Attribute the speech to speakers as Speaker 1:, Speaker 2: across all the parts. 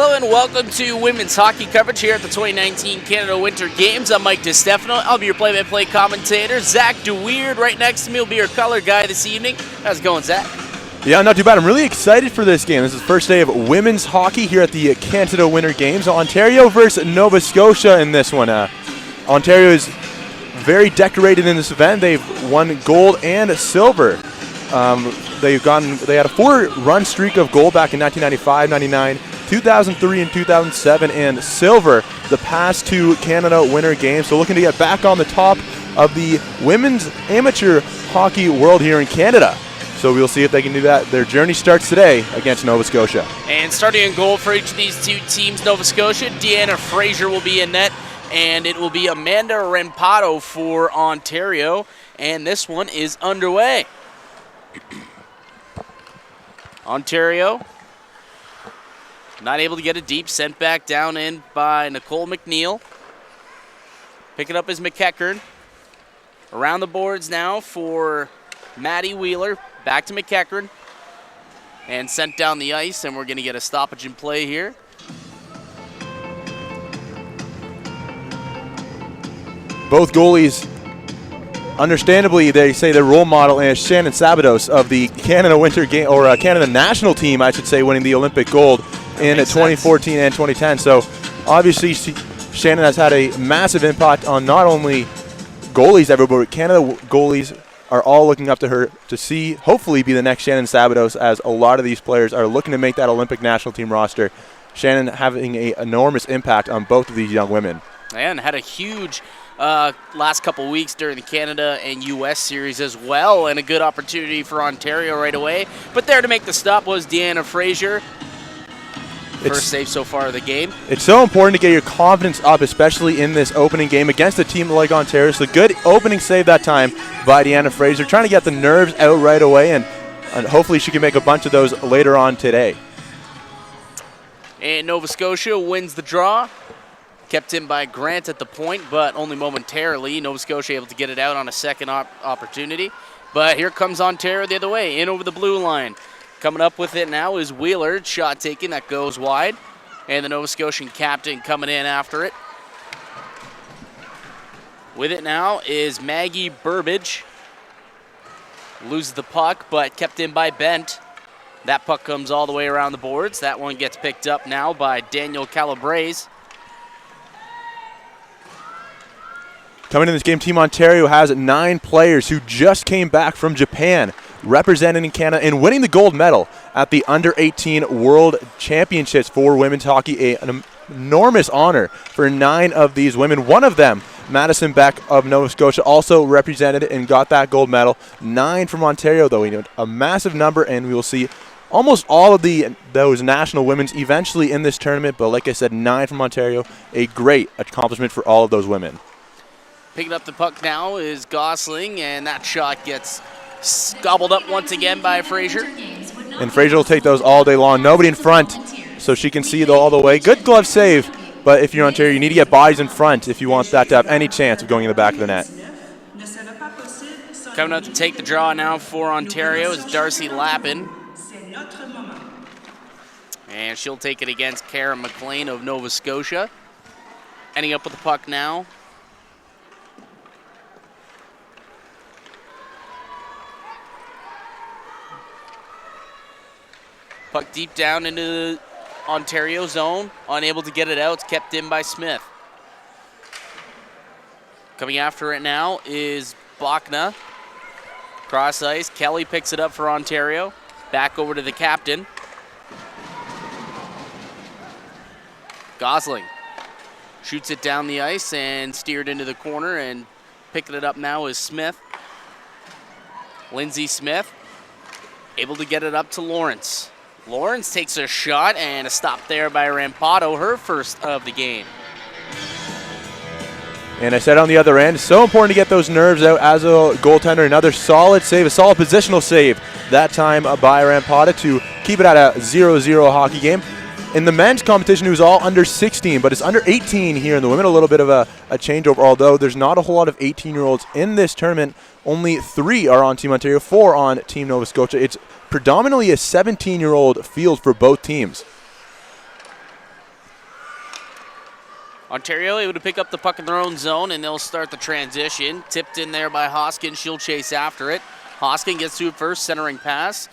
Speaker 1: Hello and welcome to women's hockey coverage here at the 2019 Canada Winter Games. I'm Mike DiStefano. I'll be your play-by-play commentator. Zach DeWeird right next to me will be your color guy this evening. How's it going, Zach?
Speaker 2: Yeah, not too bad. I'm really excited for this game. This is the first day of women's hockey here at the Canada Winter Games. Ontario versus Nova Scotia in this one. Ontario is very decorated in this event. They've won gold and silver. They had a 4-run streak of gold back in 1995, 99, 2003, and 2007, and silver the past two Canada Winter Games. So looking to get back on the top of the women's amateur hockey world here in Canada. So we'll see if they can do that. Their journey starts today against Nova Scotia.
Speaker 1: And starting in goal for each of these two teams, Nova Scotia, Deanna Fraser will be in net, and it will be Amanda Rampato for Ontario. And this one is underway. Ontario not able to get it deep, sent back down in by Nicole McNeil. Picking up is McEachern. Around the boards now for Maddie Wheeler. Back to McEachern. And sent down the ice, and we're going to get a stoppage in play here.
Speaker 2: Both goalies, understandably, they say their role model is Shannon Sabados of the Canada Winter Game, or Canada national team, I should say, winning the Olympic gold in 2014 and 2010. So obviously Shannon has had a massive impact on not only goalies everywhere, but Canada goalies are all looking up to her to see, hopefully, be the next Shannon Sabados, as a lot of these players are looking to make that Olympic national team roster. Shannon having an enormous impact on both of these young women.
Speaker 1: And had a huge last couple weeks during the Canada and U.S. series as well, and a good opportunity for Ontario right away. But there to make the stop was Deanna Fraser. First save so far of the game. It's
Speaker 2: so important to get your confidence up, especially in this opening game against a team like Ontario. So good opening save that time by Deanna Fraser, trying to get the nerves out right away, and hopefully she can make a bunch of those later on today.
Speaker 1: And Nova Scotia wins the draw. Kept in by Grant at the point, but only momentarily. Nova Scotia able to get it out on a second opportunity. But here comes Ontario the other way, in over the blue line. Coming up with it now is Wheeler. Shot taken, that goes wide. And the Nova Scotian captain coming in after it. With it now is Maggie Burbage. Loses the puck, but kept in by Bent. That puck comes all the way around the boards. That one gets picked up now by Daniel Calabrese.
Speaker 2: Coming in this game, Team Ontario has 9 players who just came back from Japan, representing Canada and winning the gold medal at the Under-18 World Championships for women's hockey. An enormous honor for 9 of these women. One of them, Madison Beck of Nova Scotia, also represented and got that gold medal. 9 from Ontario, though. A massive number, and we will see almost all of those national women's eventually in this tournament. But like I said, 9 from Ontario, a great accomplishment for all of those women.
Speaker 1: Picking up the puck now is Gosling, and that shot gets gobbled up once again by Fraser.
Speaker 2: And Fraser will take those all day long. Nobody in front, so she can see all the way. Good glove save, but if you're Ontario, you need to get bodies in front if you want that to have any chance of going in the back of the net.
Speaker 1: Coming out to take the draw now for Ontario is Darcy Lappin. And she'll take it against Karen McLean of Nova Scotia. Ending up with the puck now. Puck deep down into the Ontario zone. Unable to get it out. It's kept in by Smith. Coming after it now is Bachna. Cross ice. Kelly picks it up for Ontario. Back over to the captain. Gosling shoots it down the ice and steered into the corner, and picking it up now is Smith. Lindsay Smith able to get it up to Lawrence. Lawrence takes a shot, and a stop there by Rampato, her first of the game.
Speaker 2: And I said on the other end, it's so important to get those nerves out as a goaltender. Another solid save, a solid positional save, that time by Rampato to keep it at a 0-0 hockey game. In the men's competition, it was all under 16, but it's under 18 here in the women. A little bit of a changeover, although there's not a whole lot of 18-year-olds in this tournament. Only 3 are on Team Ontario, 4 on Team Nova Scotia. It's predominantly a 17-year-old field for both teams.
Speaker 1: Ontario able to pick up the puck in their own zone, and they'll start the transition. Tipped in there by Hoskin. She'll chase after it. Hoskin gets to it first, centering pass.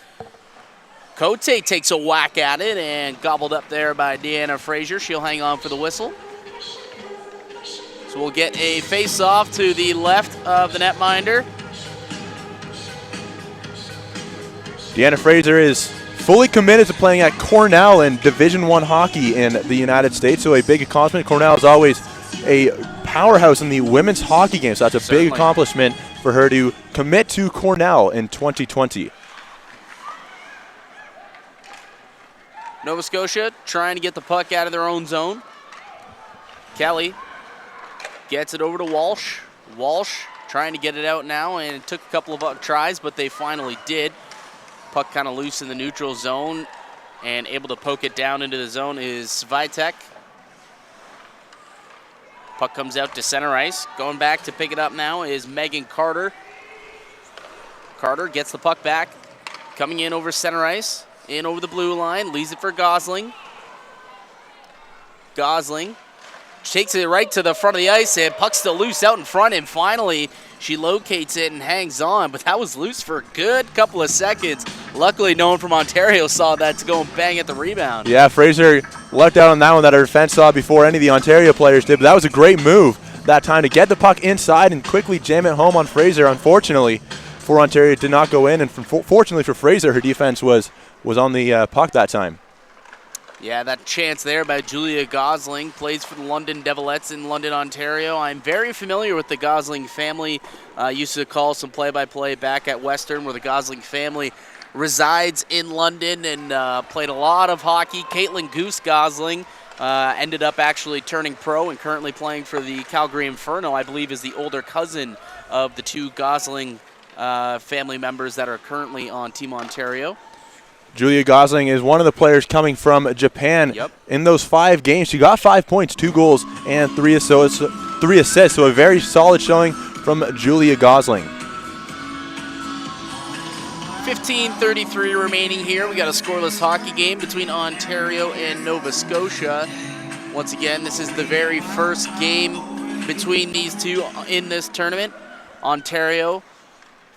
Speaker 1: Cote takes a whack at it and gobbled up there by Deanna Frazier. She'll hang on for the whistle. So we'll get a face-off to the left of the netminder.
Speaker 2: Deanna Fraser is fully committed to playing at Cornell in Division I hockey in the United States, so a big accomplishment. Cornell is always a powerhouse in the women's hockey game, so that's a big accomplishment for her to commit to Cornell in 2020.
Speaker 1: Nova Scotia trying to get the puck out of their own zone. Kelly gets it over to Walsh. Walsh trying to get it out now, and it took a couple of tries, but they finally did. Puck kind of loose in the neutral zone, and able to poke it down into the zone is Svitek. Puck comes out to center ice. Going back to pick it up now is Megan Carter. Carter gets the puck back. Coming in over center ice. In over the blue line. Leaves it for Gosling. Gosling takes it right to the front of the ice, and puck's still loose out in front, and finally she locates it and hangs on, but that was loose for a good couple of seconds. Luckily, no one from Ontario saw that to go and bang at the rebound. Yeah,
Speaker 2: Fraser lucked out on that one that her defense saw before any of the Ontario players did, but that was a great move that time to get the puck inside and quickly jam it home on Fraser. Unfortunately for Ontario, it did not go in, and fortunately for Fraser, her defense was on the puck that time.
Speaker 1: Yeah, that chance there by Julia Gosling, plays for the London Devilettes in London, Ontario. I'm very familiar with the Gosling family. Used to call some play-by-play back at Western, where the Gosling family resides in London, and played a lot of hockey. Caitlin Goose Gosling ended up actually turning pro and currently playing for the Calgary Inferno, I believe is the older cousin of the two Gosling family members that are currently on Team Ontario.
Speaker 2: Julia Gosling is one of the players coming from Japan.
Speaker 1: Yep.
Speaker 2: In those 5 games, she got 5 points, 2 goals, and 3 assists. So a very solid showing from Julia Gosling.
Speaker 1: 15:33 remaining here. We got a scoreless hockey game between Ontario and Nova Scotia. Once again, this is the very first game between these two in this tournament. Ontario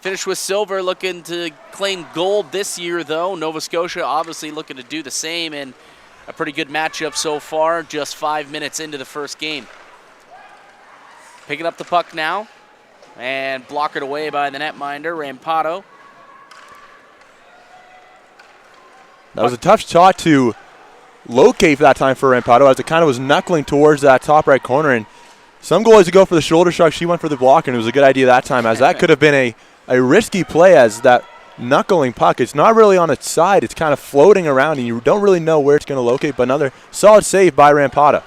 Speaker 1: finished with silver, looking to claim gold this year, though. Nova Scotia obviously looking to do the same, and a pretty good matchup so far, just 5 minutes into the first game. Picking up the puck now, and blockered away by the netminder, Rampato.
Speaker 2: That was a tough shot to locate for that time for Rampato, as it kind of was knuckling towards that top right corner, and some goalies would go for the shoulder shrug. She went for the block, and it was a good idea that time, as that could have been a risky play, as that knuckling puck, it's not really on its side, it's kind of floating around and you don't really know where it's going to locate, but another solid save by Rampata.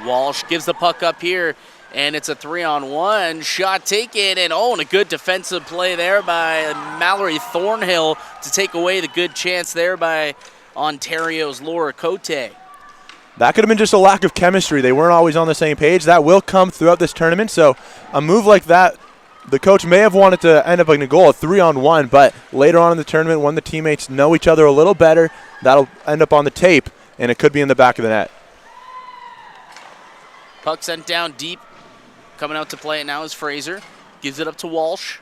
Speaker 1: Walsh gives the puck up here, and it's a 3-on-1 shot taken, and a good defensive play there by Mallory Thornhill to take away the good chance there by Ontario's Laura Cote.
Speaker 2: That could have been just a lack of chemistry. They weren't always on the same page. That will come throughout this tournament, so a move like that, the coach may have wanted to end up like a goal, a 3-on-1, but later on in the tournament, when the teammates know each other a little better, that'll end up on the tape, and it could be in the back of the net.
Speaker 1: Puck sent down deep. Coming out to play it now is Fraser. Gives it up to Walsh.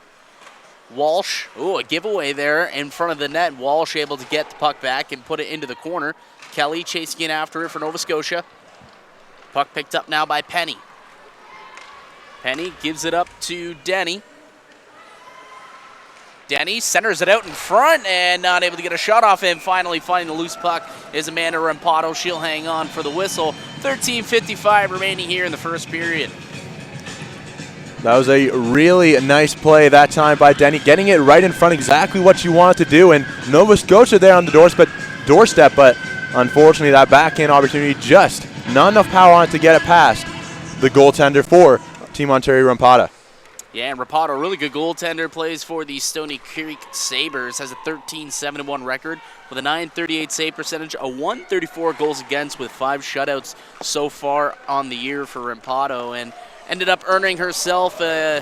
Speaker 1: Walsh, a giveaway there in front of the net. Walsh able to get the puck back and put it into the corner. Kelly chasing in after it for Nova Scotia. Puck picked up now by Penny. Penny gives it up to Denny. Denny centers it out in front and not able to get a shot off him. Finally finding the loose puck is Amanda Rampato. She'll hang on for the whistle. 13:55 remaining here in the first period.
Speaker 2: That was a really nice play that time by Denny, getting it right in front, exactly what you wanted to do. And Nova Scotia there on the doorstep, but unfortunately that backhand opportunity, just not enough power on it to get it past the goaltender for Team Ontario Rampata.
Speaker 1: Yeah, and Rapato, a really good goaltender, plays for the Stony Creek Sabres, has a 13-7-1 record with a .938 save percentage, a .134 goals against with 5 shutouts so far on the year for Rapato, and ended up earning herself a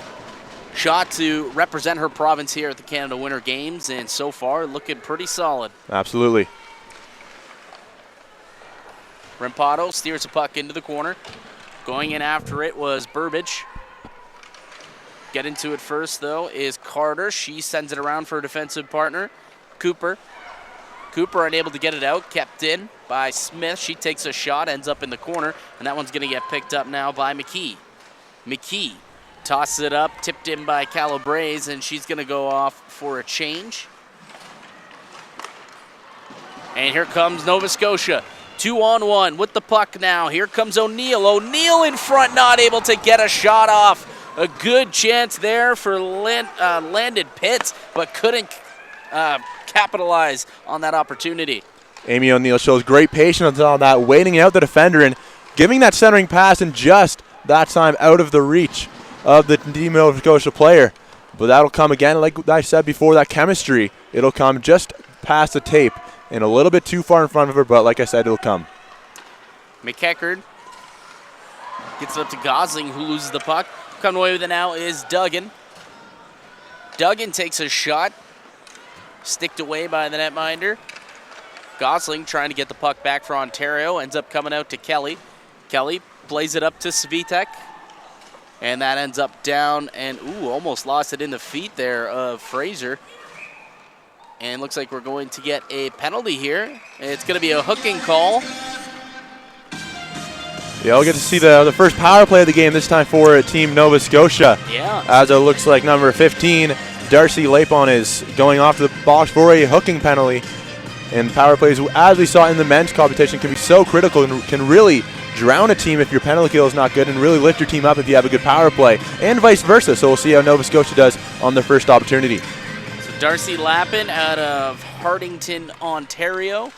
Speaker 1: shot to represent her province here at the Canada Winter Games, and so far looking pretty solid.
Speaker 2: Absolutely.
Speaker 1: Rampato steers a puck into the corner. Going in after it was Burbage. Get into it first, though, is Carter. She sends it around for a defensive partner, Cooper. Cooper unable to get it out, kept in by Smith. She takes a shot, ends up in the corner, and that one's going to get picked up now by McKee. McKee tosses it up, tipped in by Calabrese, and she's going to go off for a change. And here comes Nova Scotia. 2-on-1 with the puck now. Here comes O'Neill. O'Neill in front, not able to get a shot off. A good chance there for Landon Pitts, but couldn't capitalize on that opportunity.
Speaker 2: Amy O'Neill shows great patience on that, waiting out the defender and giving that centering pass, and just that time out of the reach of the Nova Scotia player. But that'll come again, like I said before, that chemistry. It'll come just past the tape and a little bit too far in front of her, but like I said, it'll come.
Speaker 1: McEachern gets it up to Gosling, who loses the puck. Coming away with it now is Duggan. Duggan takes a shot. Sticked away by the netminder. Gosling trying to get the puck back for Ontario. Ends up coming out to Kelly. Kelly plays it up to Svitek. And that ends up down and, almost lost it in the feet there of Fraser. And looks like we're going to get a penalty here. It's going to be a hooking call.
Speaker 2: Yeah, we'll get to see the first power play of the game, this time for Team Nova Scotia.
Speaker 1: Yeah.
Speaker 2: As it looks like number 15, Darcy Lapon, is going off to the box for a hooking penalty. And power plays, as we saw in the men's competition, can be so critical and can really drown a team if your penalty kill is not good, and really lift your team up if you have a good power play, and vice versa. So we'll see how Nova Scotia does on their first opportunity.
Speaker 1: So Darcy Lapin out of Hardington, Ontario.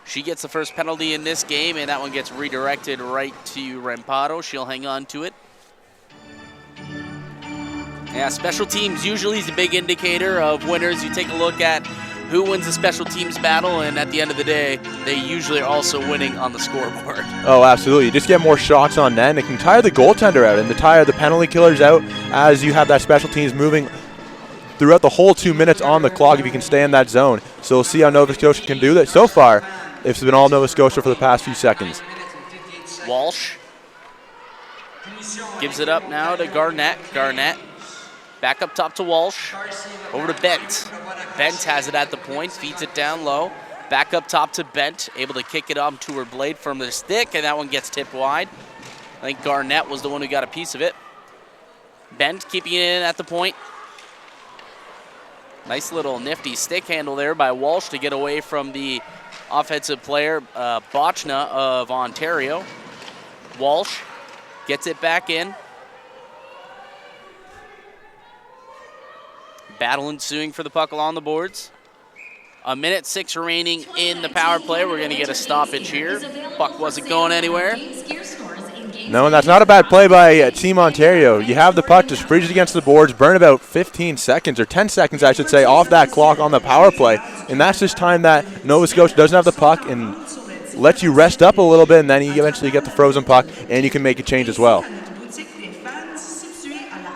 Speaker 1: She gets the first penalty in this game, and that one gets redirected right to Rampado. She'll hang on to it. Yeah, special teams usually is a big indicator of winners. You take a look at who wins the special teams battle, and at the end of the day, they usually are also winning on the scoreboard.
Speaker 2: Oh, absolutely. You just get more shots on net, and it can tire the goaltender out and tire the penalty killers out as you have that special teams moving throughout the whole 2 minutes on the clock if you can stay in that zone. So we'll see how Nova Scotia can do that. So far, it's been all Nova Scotia for the past few seconds.
Speaker 1: Walsh gives it up now to Garnett. Garnett back up top to Walsh. Over to Bent. Bent has it at the point, feeds it down low. Back up top to Bent, able to kick it on to her blade from the stick, and that one gets tipped wide. I think Garnett was the one who got a piece of it. Bent keeping it in at the point. Nice little nifty stick handle there by Walsh to get away from the offensive player, Bochna of Ontario. Walsh gets it back in. Battle ensuing for the puck along the boards. 1:06 remaining in the power play. We're going to get a stoppage here. Puck wasn't going anywhere.
Speaker 2: No, and that's not a bad play by Team Ontario. You have the puck, just freeze it against the boards, burn about 15 seconds, or 10 seconds, I should say, off that clock on the power play. And that's just time that Nova Scotia doesn't have the puck and lets you rest up a little bit, and then you eventually get the frozen puck, and you can make a change as well.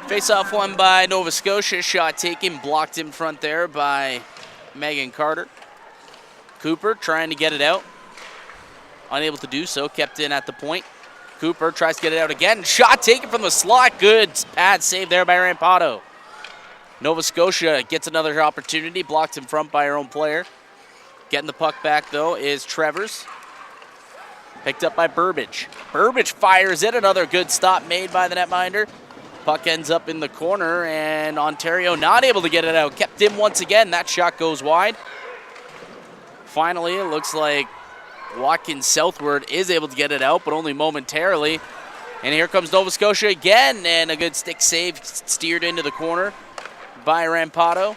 Speaker 1: Face-off won by Nova Scotia. Shot taken, blocked in front there by Megan Carter. Cooper trying to get it out. Unable to do so, kept in at the point. Cooper tries to get it out again. Shot taken from the slot. Good pad save there by Rampado. Nova Scotia gets another opportunity, blocked in front by her own player. Getting the puck back, though, is Trevors. Picked up by Burbage. Burbage fires it. Another good stop made by the netminder. Puck ends up in the corner, and Ontario not able to get it out. Kept in once again. That shot goes wide. Finally, it looks like Watkins Southward is able to get it out, but only momentarily. And here comes Nova Scotia again, and a good stick save steered into the corner by Rampado.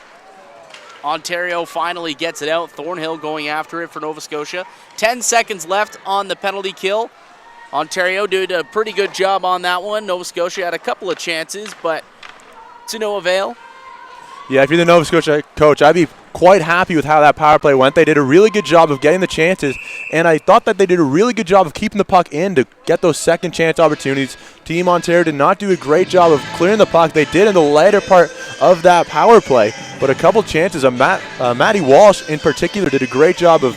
Speaker 1: Ontario finally gets it out. Thornhill going after it for Nova Scotia. 10 seconds left on the penalty kill. Ontario did a pretty good job on that one. Nova Scotia had a couple of chances, but to no avail.
Speaker 2: Yeah, if you're the Nova Scotia coach, I'd be quite happy with how that power play went. They did a really good job of getting the chances, and I thought that they did a really good job of keeping the puck in to get those second chance opportunities. Team Ontario did not do a great job of clearing the puck. They did in the later part of that power play, but a couple chances. Maddie Walsh in particular did a great job of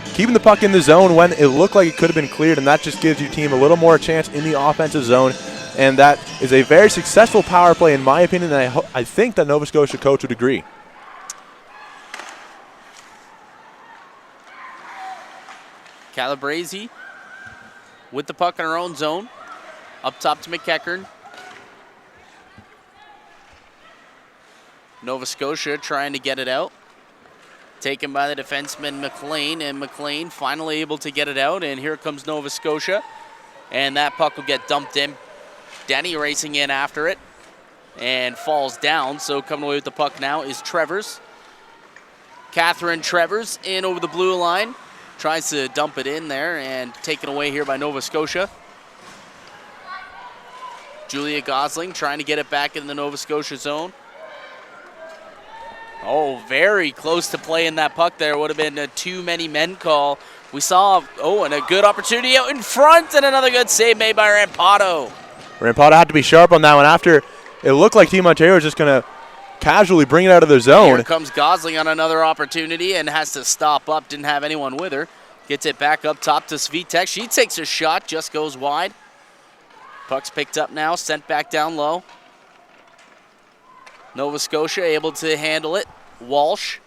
Speaker 2: keeping the puck in the zone when it looked like it could have been cleared, and that just gives your team a little more chance in the offensive zone. And that is a very successful power play, in my opinion, and I think that Nova Scotia coach would agree.
Speaker 1: Calabrese with the puck in her own zone. Up top to McEachern. Nova Scotia trying to get it out. Taken by the defenseman McLean, and McLean finally able to get it out, and here comes Nova Scotia. And that puck will get dumped in. Denny racing in after it and falls down, so coming away with the puck now is Trevors. Catherine Trevors in over the blue line. Tries to dump it in there and taken away here by Nova Scotia. Julia Gosling trying to get it back in the Nova Scotia zone. Oh, very close to playing that puck there. Would have been a too many men call. We saw, and a good opportunity out in front, and another good save made by Rampato.
Speaker 2: Rampato had to be sharp on that one after it looked like Team Ontario was just going to casually bring it out of their zone.
Speaker 1: Here comes Gosling on another opportunity and has to stop up. Didn't have anyone with her. Gets it back up top to Svitek. She takes a shot, just goes wide. Puck's picked up now, sent back down low. Nova Scotia able to handle it. Walsh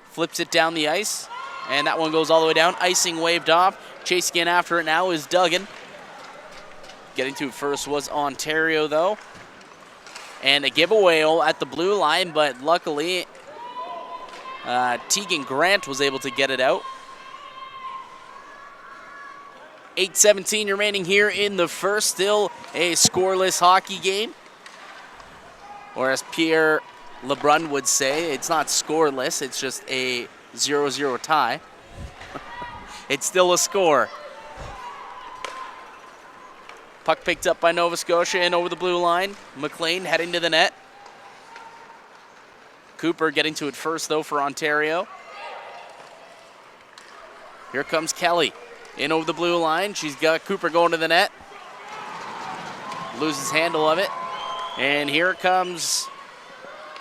Speaker 1: flips it down the ice, and that one goes all the way down. Icing waved off. Chasing in after it now is Duggan. Getting to it first was Ontario, though. And a giveaway at the blue line, but luckily Tegan Grant was able to get it out. 8:17 remaining here in the first. Still a scoreless hockey game. Or as Pierre LeBrun would say, it's not scoreless, it's just a 0-0 tie. It's still a score. Puck picked up by Nova Scotia in over the blue line. McLean heading to the net. Cooper getting to it first, though, for Ontario. Here comes Kelly in over the blue line. She's got Cooper going to the net. Loses handle of it. And here comes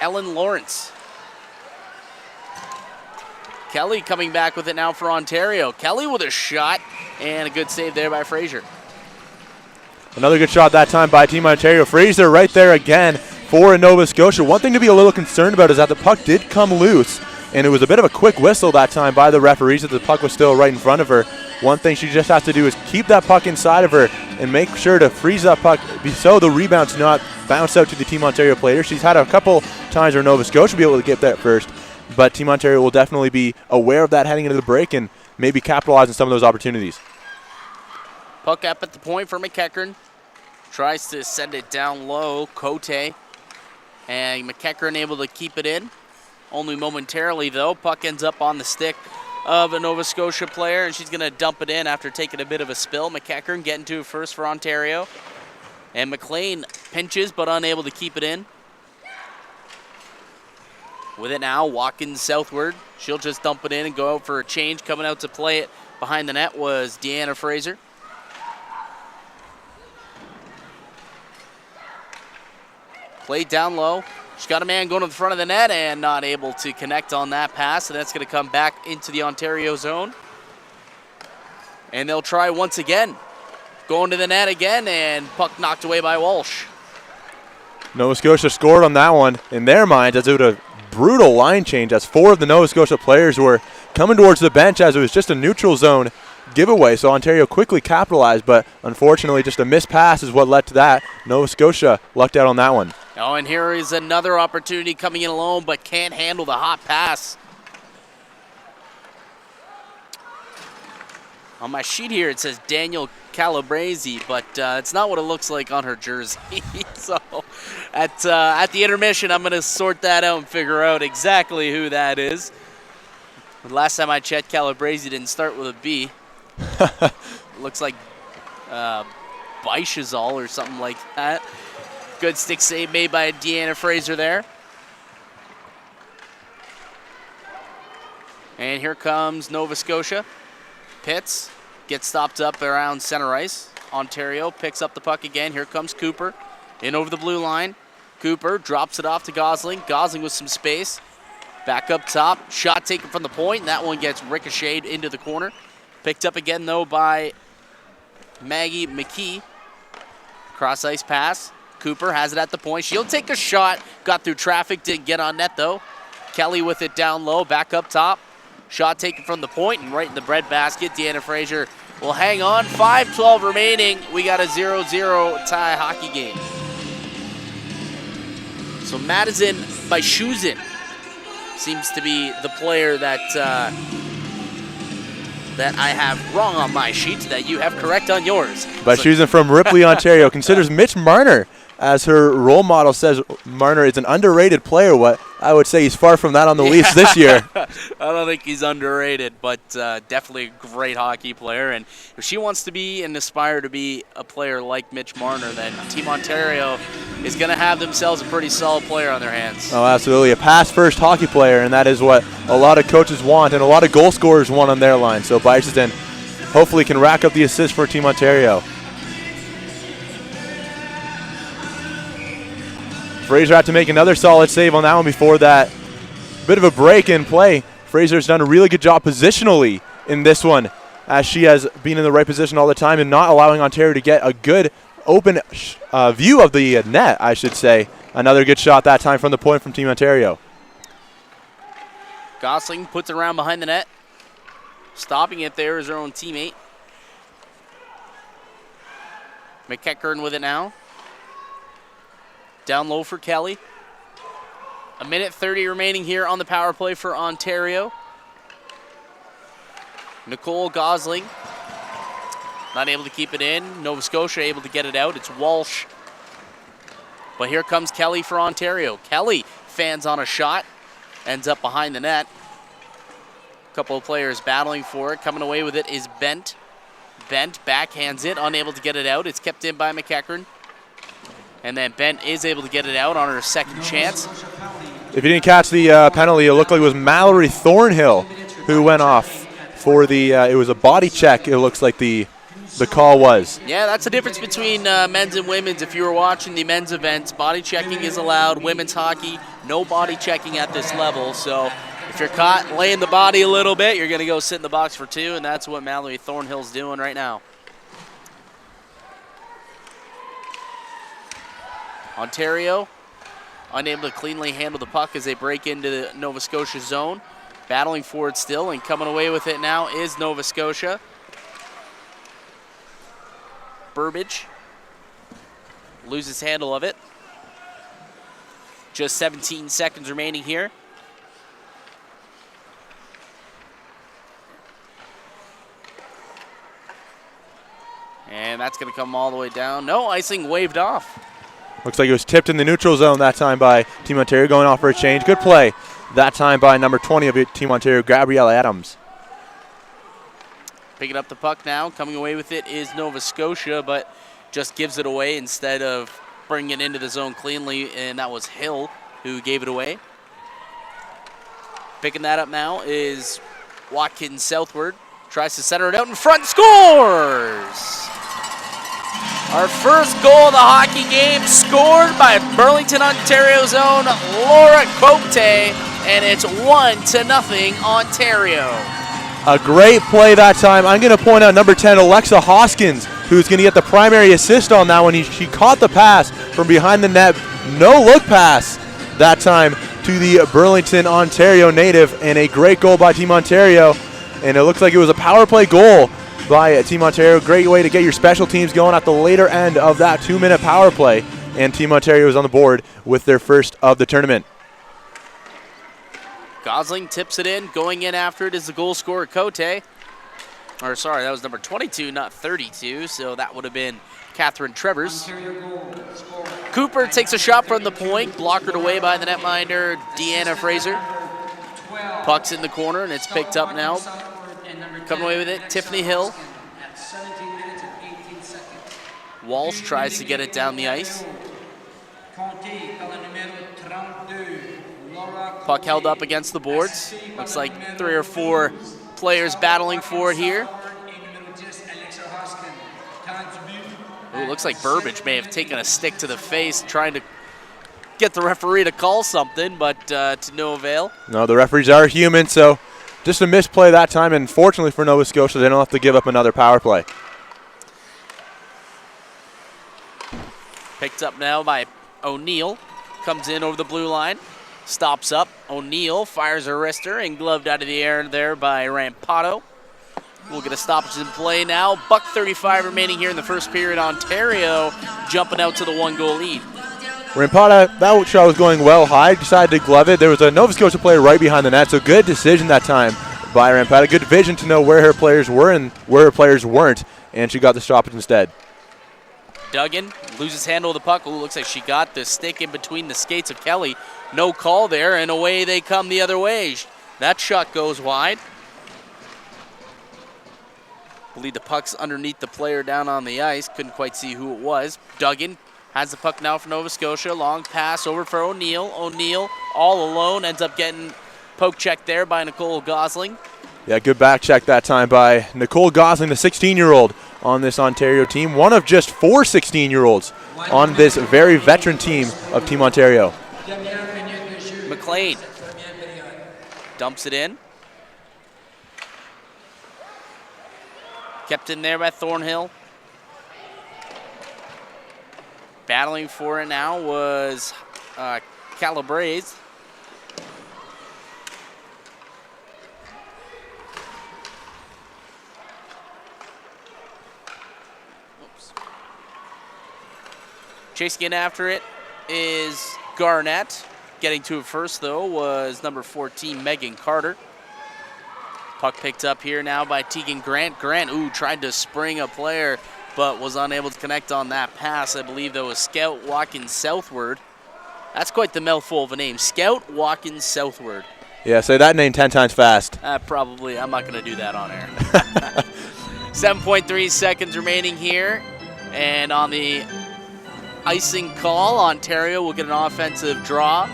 Speaker 1: Ellen Lawrence. Kelly coming back with it now for Ontario. Kelly with a shot, and a good save there by Fraser.
Speaker 2: Another good shot that time by Team Ontario. Fraser right there again for Nova Scotia. One thing to be a little concerned about is that the puck did come loose, and it was a bit of a quick whistle that time by the referees that the puck was still right in front of her. One thing she just has to do is keep that puck inside of her and make sure to freeze that puck so the rebound's not bounce out to the Team Ontario player. She's had a couple times where Nova Scotia will be able to get that first, but Team Ontario will definitely be aware of that heading into the break and maybe capitalize on some of those opportunities.
Speaker 1: Puck up at the point for McEachern. Tries to send it down low, Cote. And McEachern able to keep it in. Only momentarily, though. Puck ends up on the stick of a Nova Scotia player, and she's going to dump it in after taking a bit of a spill. McEachern getting to it first for Ontario. And McLean pinches, but unable to keep it in. With it now, Watkins southward. She'll just dump it in and go out for a change. Coming out to play it behind the net was Deanna Fraser. Played down low. She's got a man going to the front of the net and not able to connect on that pass, and that's going to come back into the Ontario zone. And they'll try once again. Going to the net again, and puck knocked away by Walsh.
Speaker 2: Nova Scotia scored on that one in their minds as it was a brutal line change as four of the Nova Scotia players were coming towards the bench as it was just a neutral zone giveaway. So Ontario quickly capitalized, but unfortunately just a missed pass is what led to that. Nova Scotia lucked out on that one.
Speaker 1: Oh, and here is another opportunity coming in alone, but can't handle the hot pass. On my sheet here, it says Daniel Calabrese, but it's not what it looks like on her jersey. So at the intermission, I'm going to sort that out and figure out exactly who that is. Last time I checked, Calabrese didn't start with a B. Looks like Beischazal or something like that. Good stick save made by Deanna Fraser there. And here comes Nova Scotia. Pitts gets stopped up around center ice. Ontario picks up the puck again. Here comes Cooper in over the blue line. Cooper drops it off to Gosling. Gosling with some space. Back up top. Shot taken from the point. And that one gets ricocheted into the corner. Picked up again, though, by Maggie McKee. Cross ice pass. Cooper has it at the point. She'll take a shot. Got through traffic, didn't get on net, though. Kelly with it down low, back up top. Shot taken from the point and right in the breadbasket. Deanna Fraser will hang on. 5:12 remaining. We got a 0-0 tie hockey game. So Madison Byshusin seems to be the player that I have wrong on my sheet that you have correct on yours.
Speaker 2: Byshusin from Ripley, Ontario, considers Mitch Marner as her role model. Says Marner is an underrated player. What I would say he's far from that on the Leafs this year.
Speaker 1: I don't think he's underrated, but definitely a great hockey player. And if she wants to be and aspire to be a player like Mitch Marner, then Team Ontario is going to have themselves a pretty solid player on their hands.
Speaker 2: Oh, absolutely. A pass-first hockey player, and that is what a lot of coaches want and a lot of goal scorers want on their line. So Byshusin hopefully can rack up the assists for Team Ontario. Fraser had to make another solid save on that one before that. Bit of a break in play. Fraser's done a really good job positionally in this one, as she has been in the right position all the time and not allowing Ontario to get a good open view of the net, I should say. Another good shot that time from the point from Team Ontario.
Speaker 1: Gosling puts it around behind the net. Stopping it there is her own teammate. McEachern with it now. Down low for Kelly. 1:30 remaining here on the power play for Ontario. Nicole Gosling not able to keep it in. Nova Scotia able to get it out. It's Walsh. But here comes Kelly for Ontario. Kelly fans on a shot. Ends up behind the net. A couple of players battling for it. Coming away with it is Bent. Bent backhands it. Unable to get it out. It's kept in by McEachern. And then Bent is able to get it out on her second chance.
Speaker 2: If you didn't catch the penalty, it looked like it was Mallory Thornhill who went off for the, it was a body check, it looks like the call was.
Speaker 1: Yeah, that's the difference between men's and women's. If you were watching the men's events, body checking is allowed. Women's hockey, no body checking at this level. So if you're caught laying the body a little bit, you're going to go sit in the box for two, and that's what Mallory Thornhill's doing right now. Ontario unable to cleanly handle the puck as they break into the Nova Scotia zone. Battling for it still, and coming away with it now is Nova Scotia. Burbage loses handle of it. Just 17 seconds remaining here. And that's going to come all the way down. No, icing waved off.
Speaker 2: Looks like it was tipped in the neutral zone that time by Team Ontario, going off for a change. Good play that time by number 20 of Team Ontario, Gabrielle Adams.
Speaker 1: Picking up the puck now. Coming away with it is Nova Scotia, but just gives it away instead of bringing it into the zone cleanly, and that was Hill who gave it away. Picking that up now is Watkins Southward. Tries to center it out in front, scores! Our first goal of the hockey game scored by Burlington, Ontario's own Laura Cote, and it's 1-0 Ontario.
Speaker 2: A great play that time. I'm going to point out number 10, Alexa Hoskins, who's going to get the primary assist on that one. She caught the pass from behind the net. No look pass that time to the Burlington, Ontario native, and a great goal by Team Ontario. And it looks like it was a power play goal by Team Ontario. Great way to get your special teams going at the later end of that 2-minute power play. And Team Ontario is on the board with their first of the tournament.
Speaker 1: Gosling tips it in. Going in after it is the goal scorer, Cote. Or sorry, that was number 22, not 32. So that would have been Catherine Trevors. Cooper takes a shot from the point. Blockered away by the netminder, Deanna Fraser. Puck's in the corner, and it's picked up now. Coming away with it, Tiffany Hill. Walsh tries to get it down the ice. Puck held up against the boards. Looks like 3 or 4 players battling for it here. Ooh, looks like Burbage may have taken a stick to the face trying to get the referee to call something, but to no avail.
Speaker 2: No, the referees are human, so just a misplay that time, and fortunately for Nova Scotia, they don't have to give up another power play.
Speaker 1: Picked up now by O'Neill. Comes in over the blue line. Stops up. O'Neill fires a wrister and gloved out of the air there by Rampato. We'll get a stoppage in play now. $1:35 remaining here in the first period. Ontario jumping out to the 1-goal lead.
Speaker 2: Rampata, that shot was going well high, decided to glove it. There was a Nova Scotia player right behind the net, so good decision that time by Rampata. Good vision to know where her players were and where her players weren't, and she got the stoppage instead.
Speaker 1: Duggan loses handle of the puck. Ooh, looks like she got the stick in between the skates of Kelly. No call there, and away they come the other way. That shot goes wide. I believe the puck's underneath the player down on the ice. Couldn't quite see who it was. Duggan has the puck now for Nova Scotia. Long pass over for O'Neill. O'Neill all alone ends up getting poke checked there by Nicole Gosling.
Speaker 2: Yeah, good back check that time by Nicole Gosling, the 16-year-old on this Ontario team. One of just 4 16-year-olds on this very veteran team of Team Ontario.
Speaker 1: McLean dumps it in. Kept in there by Thornhill. Battling for it now was Calabrese. Oops. Chasing in after it is Garnett. Getting to it first, though, was number 14, Megan Carter. Puck picked up here now by Tegan Grant. Grant, tried to spring a player, but was unable to connect on that pass. I believe that was Scout walking southward. That's quite the mouthful of a name. Scout walking southward.
Speaker 2: Yeah, say that name 10 times fast.
Speaker 1: Probably. I'm not going to do that on air. 7.3 seconds remaining here. And on the icing call, Ontario will get an offensive draw.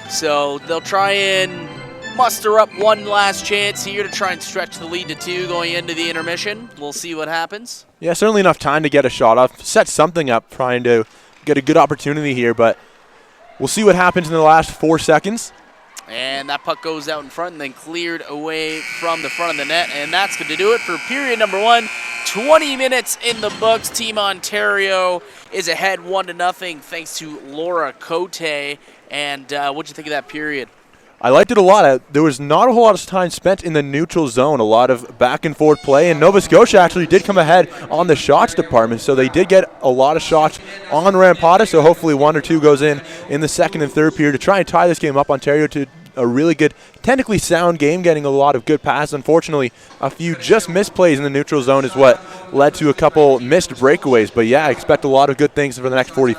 Speaker 1: So they'll try and muster up one last chance here to try and stretch the lead to 2 going into the intermission. We'll see what happens.
Speaker 2: Yeah, certainly enough time to get a shot off, set something up, trying to get a good opportunity here, but we'll see what happens in the last 4 seconds.
Speaker 1: And that puck goes out in front and then cleared away from the front of the net, and that's going to do it for period number 1. 20 minutes in the books. Team Ontario is ahead 1-0 thanks to Laura Cote. And what'd you think of that period?
Speaker 2: I liked it a lot. There was not a whole lot of time spent in the neutral zone, a lot of back and forth play, and Nova Scotia actually did come ahead on the shots department, so they did get a lot of shots on Rampata, so hopefully 1 or 2 goes in the second and third period to try and tie this game up. Ontario to a really good, technically sound game, getting a lot of good passes. Unfortunately, a few just misplays in the neutral zone is what led to a couple missed breakaways. But yeah, I expect a lot of good things for the next 40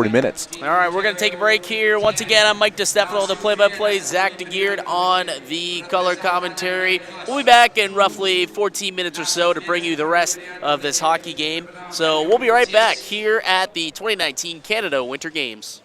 Speaker 2: minutes.
Speaker 1: All right, we're going to take a break here. Once again, I'm Mike DeStefano, the play-by-play. Zach DeGeard on the color commentary. We'll be back in roughly 14 minutes or so to bring you the rest of this hockey game. So we'll be right back here at the 2019 Canada Winter Games.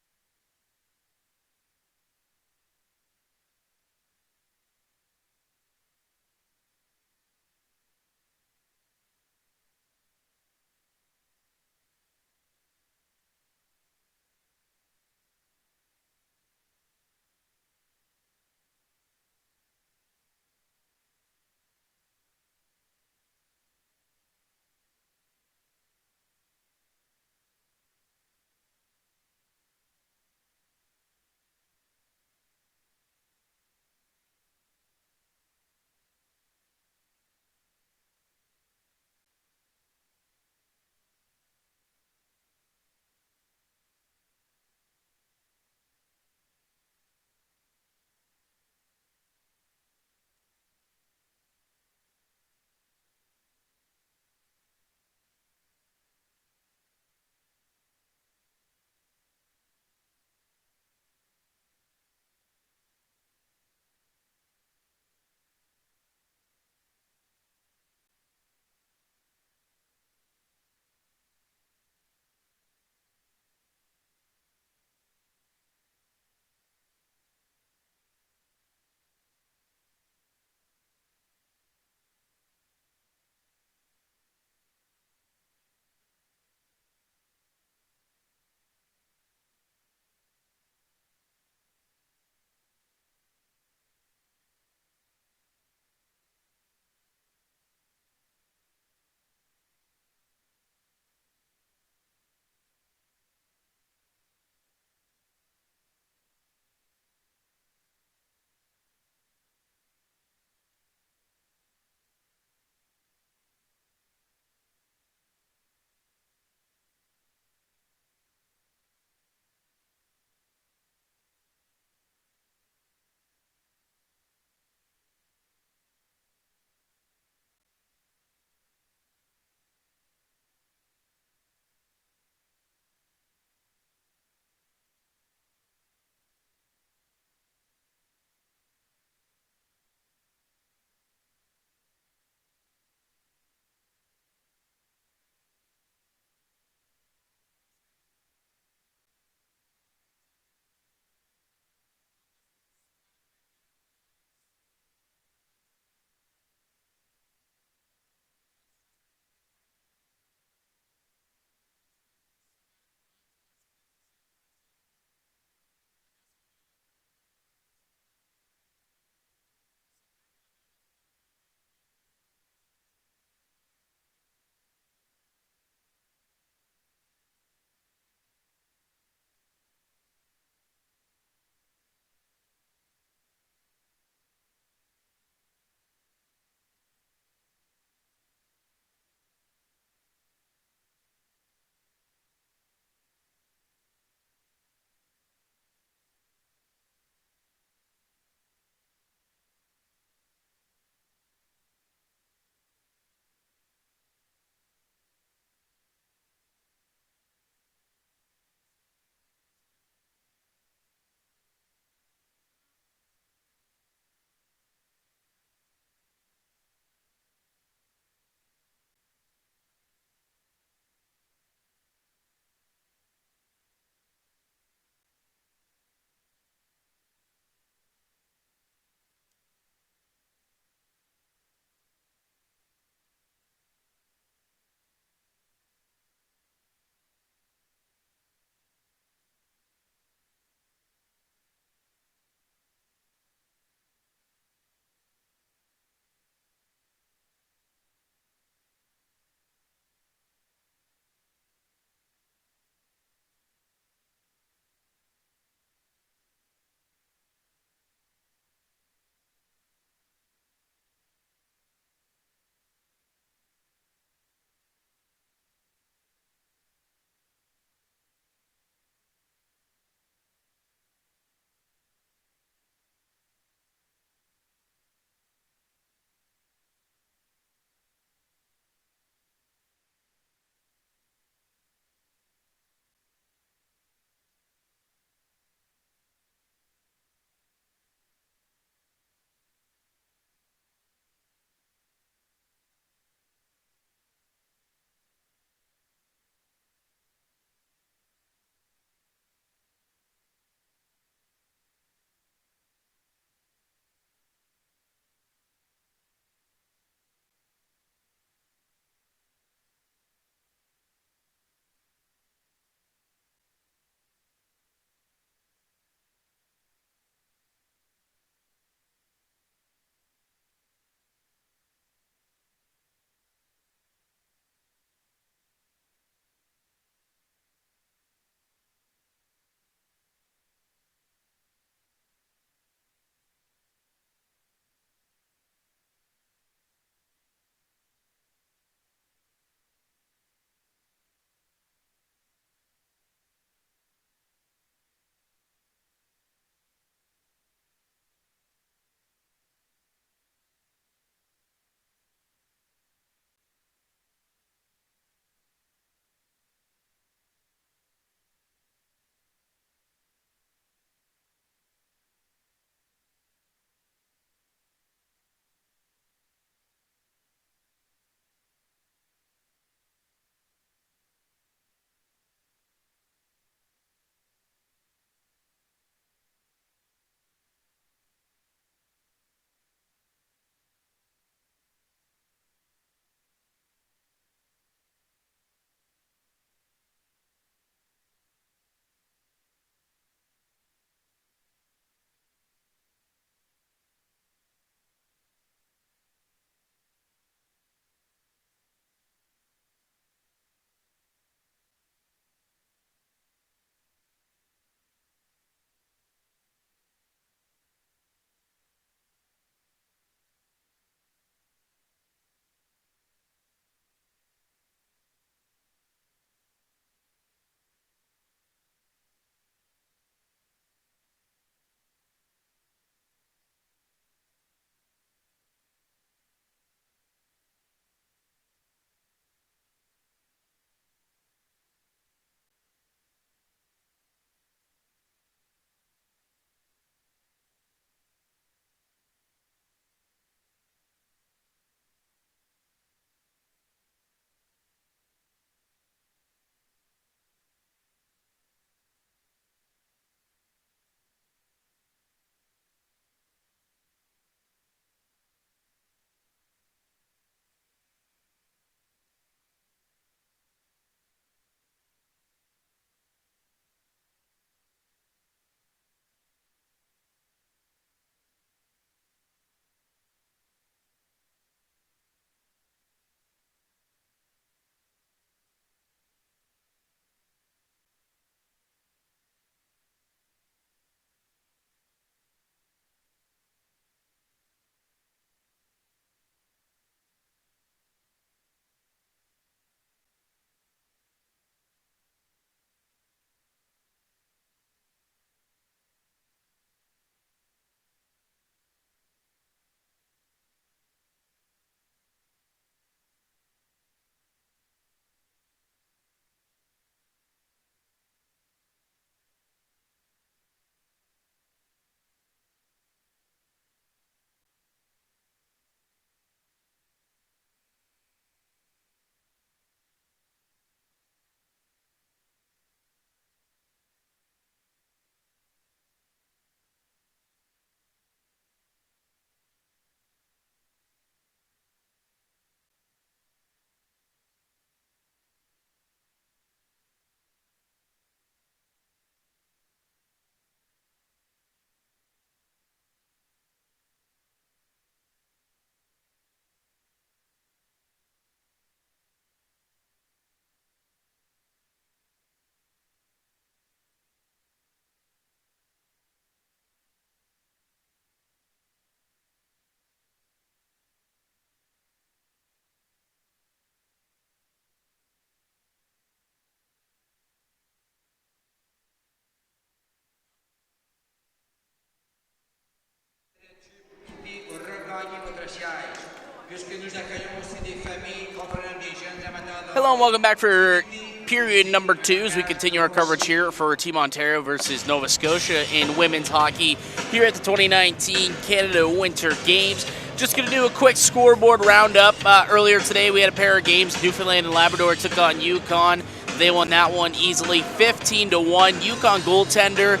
Speaker 1: Hello and welcome back for period number 2 as we continue our coverage here for Team Ontario versus Nova Scotia in women's hockey here at the 2019 Canada Winter Games. Just going to do a quick scoreboard roundup. Earlier today we had a pair of games. Newfoundland and Labrador took on Yukon. They won that one easily, 15-1. Yukon goaltender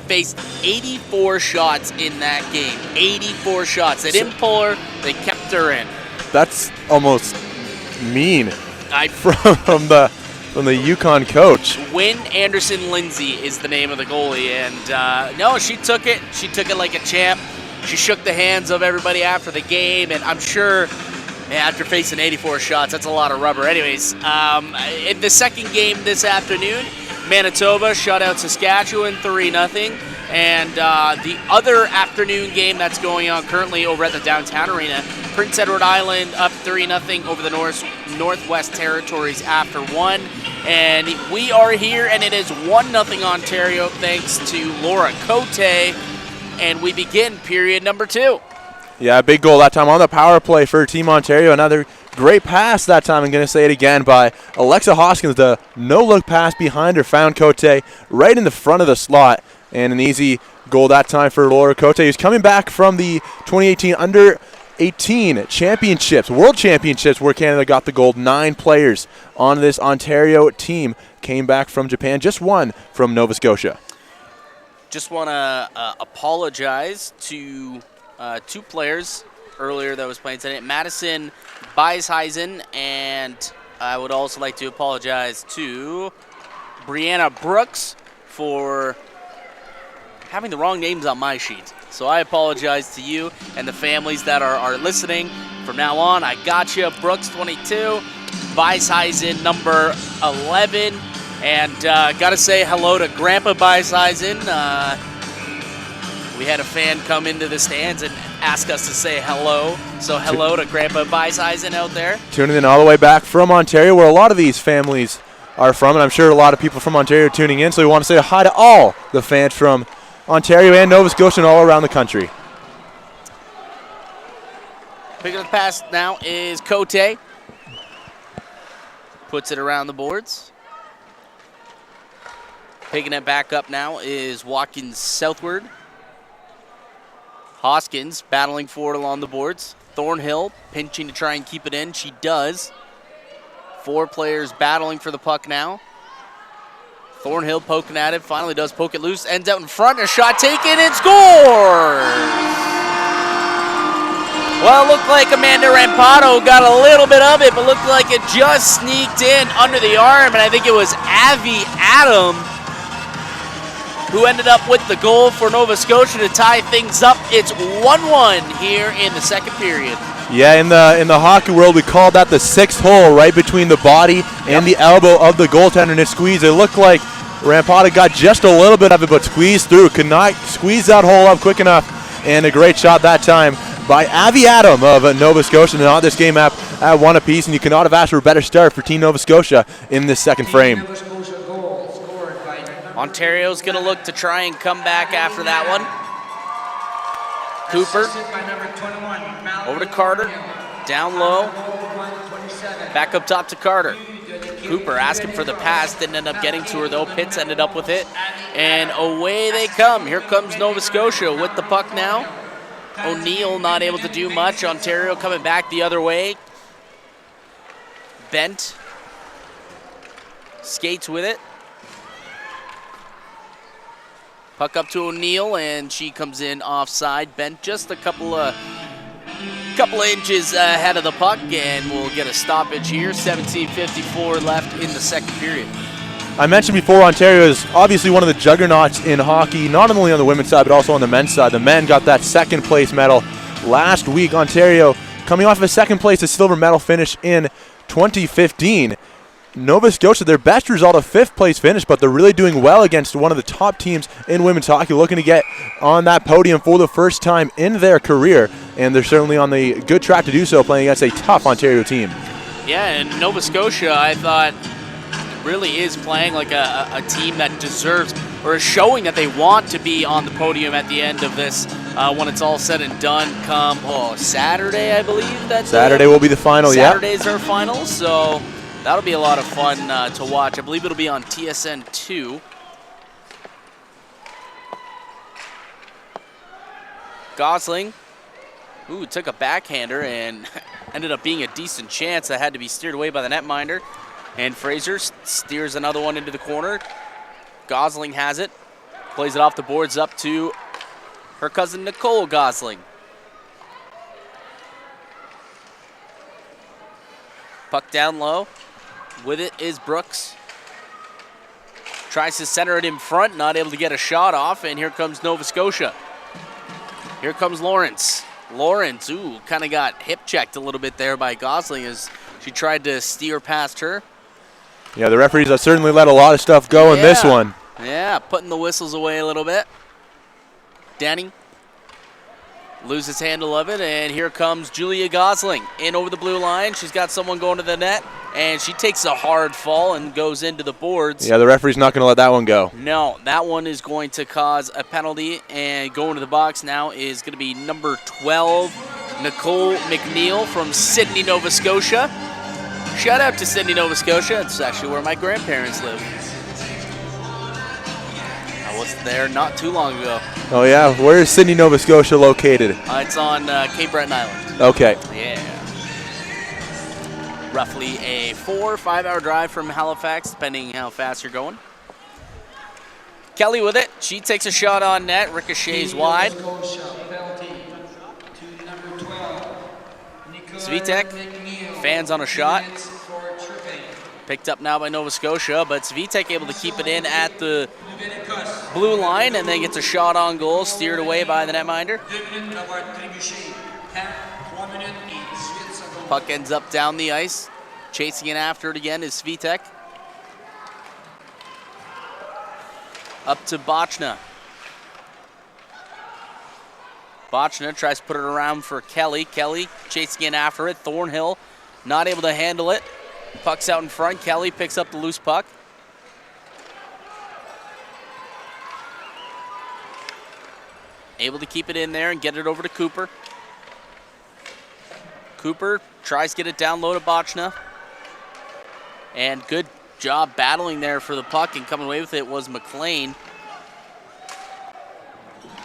Speaker 1: faced 84 shots in that game. 84 shots. They didn't pull her. They kept her in.
Speaker 2: That's almost mean from the Yukon coach.
Speaker 1: Wynn Anderson Lindsay is the name of the goalie, and no, she took it. She took it like a champ. She shook the hands of everybody after the game, and I'm sure, man, after facing 84 shots, that's a lot of rubber. Anyways, in the second game this afternoon, Manitoba shut out Saskatchewan 3-0. And the other afternoon game that's going on currently over at the Downtown Arena, Prince Edward Island up 3-0 over the Northwest Territories after 1. And we are here, and it is 1-0 Ontario thanks to Laura Cote. And we begin period number 2.
Speaker 2: Yeah, big goal that time on the power play for Team Ontario. Another great pass that time. I'm going to say it again by Alexa Hoskins. The no-look pass behind her found Cote right in the front of the slot. And an easy goal that time for Laura Cote, who's coming back from the 2018 Under-18 Championships, World Championships, where Canada got the gold. 9 players on this Ontario team came back from Japan, just 1 from Nova Scotia.
Speaker 1: Just want to apologize to 2 players earlier that was playing today, Madison Beisheisen, and I would also like to apologize to Brianna Brooks for having the wrong names on my sheet. So I apologize to you and the families that are listening. From now on, I got you. Brooks, 22. Beisheisen, number 11. And got to say hello to Grandpa Beisheisen. We had a fan come into the stands and ask us to say hello. So hello to Grandpa Beisheisen out there.
Speaker 2: Tuning in all the way back from Ontario, where a lot of these families are from. And I'm sure a lot of people from Ontario are tuning in. So we want to say hi to all the fans from Ontario and Nova Scotia and all around the country.
Speaker 1: Picking up the pass now is Cote. Puts it around the boards. Picking it back up now is Watkins southward. Hoskins battling for it along the boards. Thornhill pinching to try and keep it in. She does. 4 players battling for the puck now. Thornhill poking at it, finally does poke it loose, ends out in front, a shot taken and scores! Well, it looked like Amanda Rampado got a little bit of it, but looked like it just sneaked in under the arm, and I think it was Avi Adam who ended up with the goal for Nova Scotia to tie things up. It's 1-1 here in the second period.
Speaker 2: Yeah, in the hockey world, we call that the 6th hole, right between the body and the elbow of the goaltender, and it squeezed. It looked like Rampata got just a little bit of it, but squeezed through. Could not squeeze that hole up quick enough, and a great shot that time by Avi Adam of Nova Scotia. And on this game at 1 apiece, and you could not have asked for a better start for Team Nova Scotia in this second frame.
Speaker 1: Ontario's going to look to try and come back after that one. Cooper over to Carter, down low, back up top to Carter. Cooper asking for the pass, didn't end up getting to her though. Pitts ended up with it, and away they come. Here comes Nova Scotia with the puck now. O'Neill not able to do much. Ontario coming back the other way. Bent skates with it. Puck up to O'Neill, and she comes in offside. Bent just a couple of inches ahead of the puck, and we'll get a stoppage here. 17:54 left in the second period.
Speaker 2: I mentioned before, Ontario is obviously one of the juggernauts in hockey, not only on the women's side, but also on the men's side. The men got that second place medal last week. Ontario coming off of a second place, a silver medal finish in 2015. Nova Scotia, their best result, a 5th place finish, but they're really doing well against one of the top teams in women's hockey, looking to get on that podium for the first time in their career, and they're certainly on the good track to do so, playing against a tough Ontario team.
Speaker 1: Yeah, and Nova Scotia, I thought, really is playing like a team that deserves, or is showing that they want to be on the podium at the end of this when it's all said and done come Saturday, I believe.
Speaker 2: Saturday will be the final, yeah.
Speaker 1: Saturday's our final, so that'll be a lot of fun to watch. I believe it'll be on TSN 2. Gosling, took a backhander and ended up being a decent chance that had to be steered away by the netminder. And Fraser steers another one into the corner. Gosling has it, plays it off the boards up to her cousin Nicole Gosling. Puck down low. With it is Brooks. Tries to center it in front, not able to get a shot off, and here comes Nova Scotia. Here comes Lawrence. Lawrence, kind of got hip checked a little bit there by Gosling as she tried to steer past her.
Speaker 2: Yeah, the referees have certainly let a lot of stuff go in this one.
Speaker 1: Yeah, putting the whistles away a little bit. Danny loses handle of it, and here comes Julia Gosling in over the blue line. She's got someone going to the net, and she takes a hard fall and goes into the boards.
Speaker 2: Yeah, the referee's not going to let that one go.
Speaker 1: No, that one is going to cause a penalty, and going to the box now is going to be number 12, Nicole McNeil from Sydney, Nova Scotia. Shout out to Sydney, Nova Scotia. It's actually where my grandparents live. I was there not too long ago.
Speaker 2: Oh, yeah? Where is Sydney, Nova Scotia located?
Speaker 1: It's on Cape Breton Island.
Speaker 2: Okay.
Speaker 1: Yeah. Roughly a 4 or 5 hour drive from Halifax, depending how fast you're going. Kelly with it. She takes a shot on net. Ricochets wide. Svitek, fans on a shot. Picked up now by Nova Scotia, but Svitek able to keep it in at the blue line and then gets a shot on goal, steered away by the netminder. Puck ends up down the ice. Chasing it after it again is Svitek. Up to Bochna. Bochna tries to put it around for Kelly. Kelly chasing in after it. Thornhill not able to handle it. Puck's out in front. Kelly picks up the loose puck. Able to keep it in there and get it over to Cooper. Cooper tries to get it down low to Bochna. And good job battling there for the puck, and coming away with it was McLean.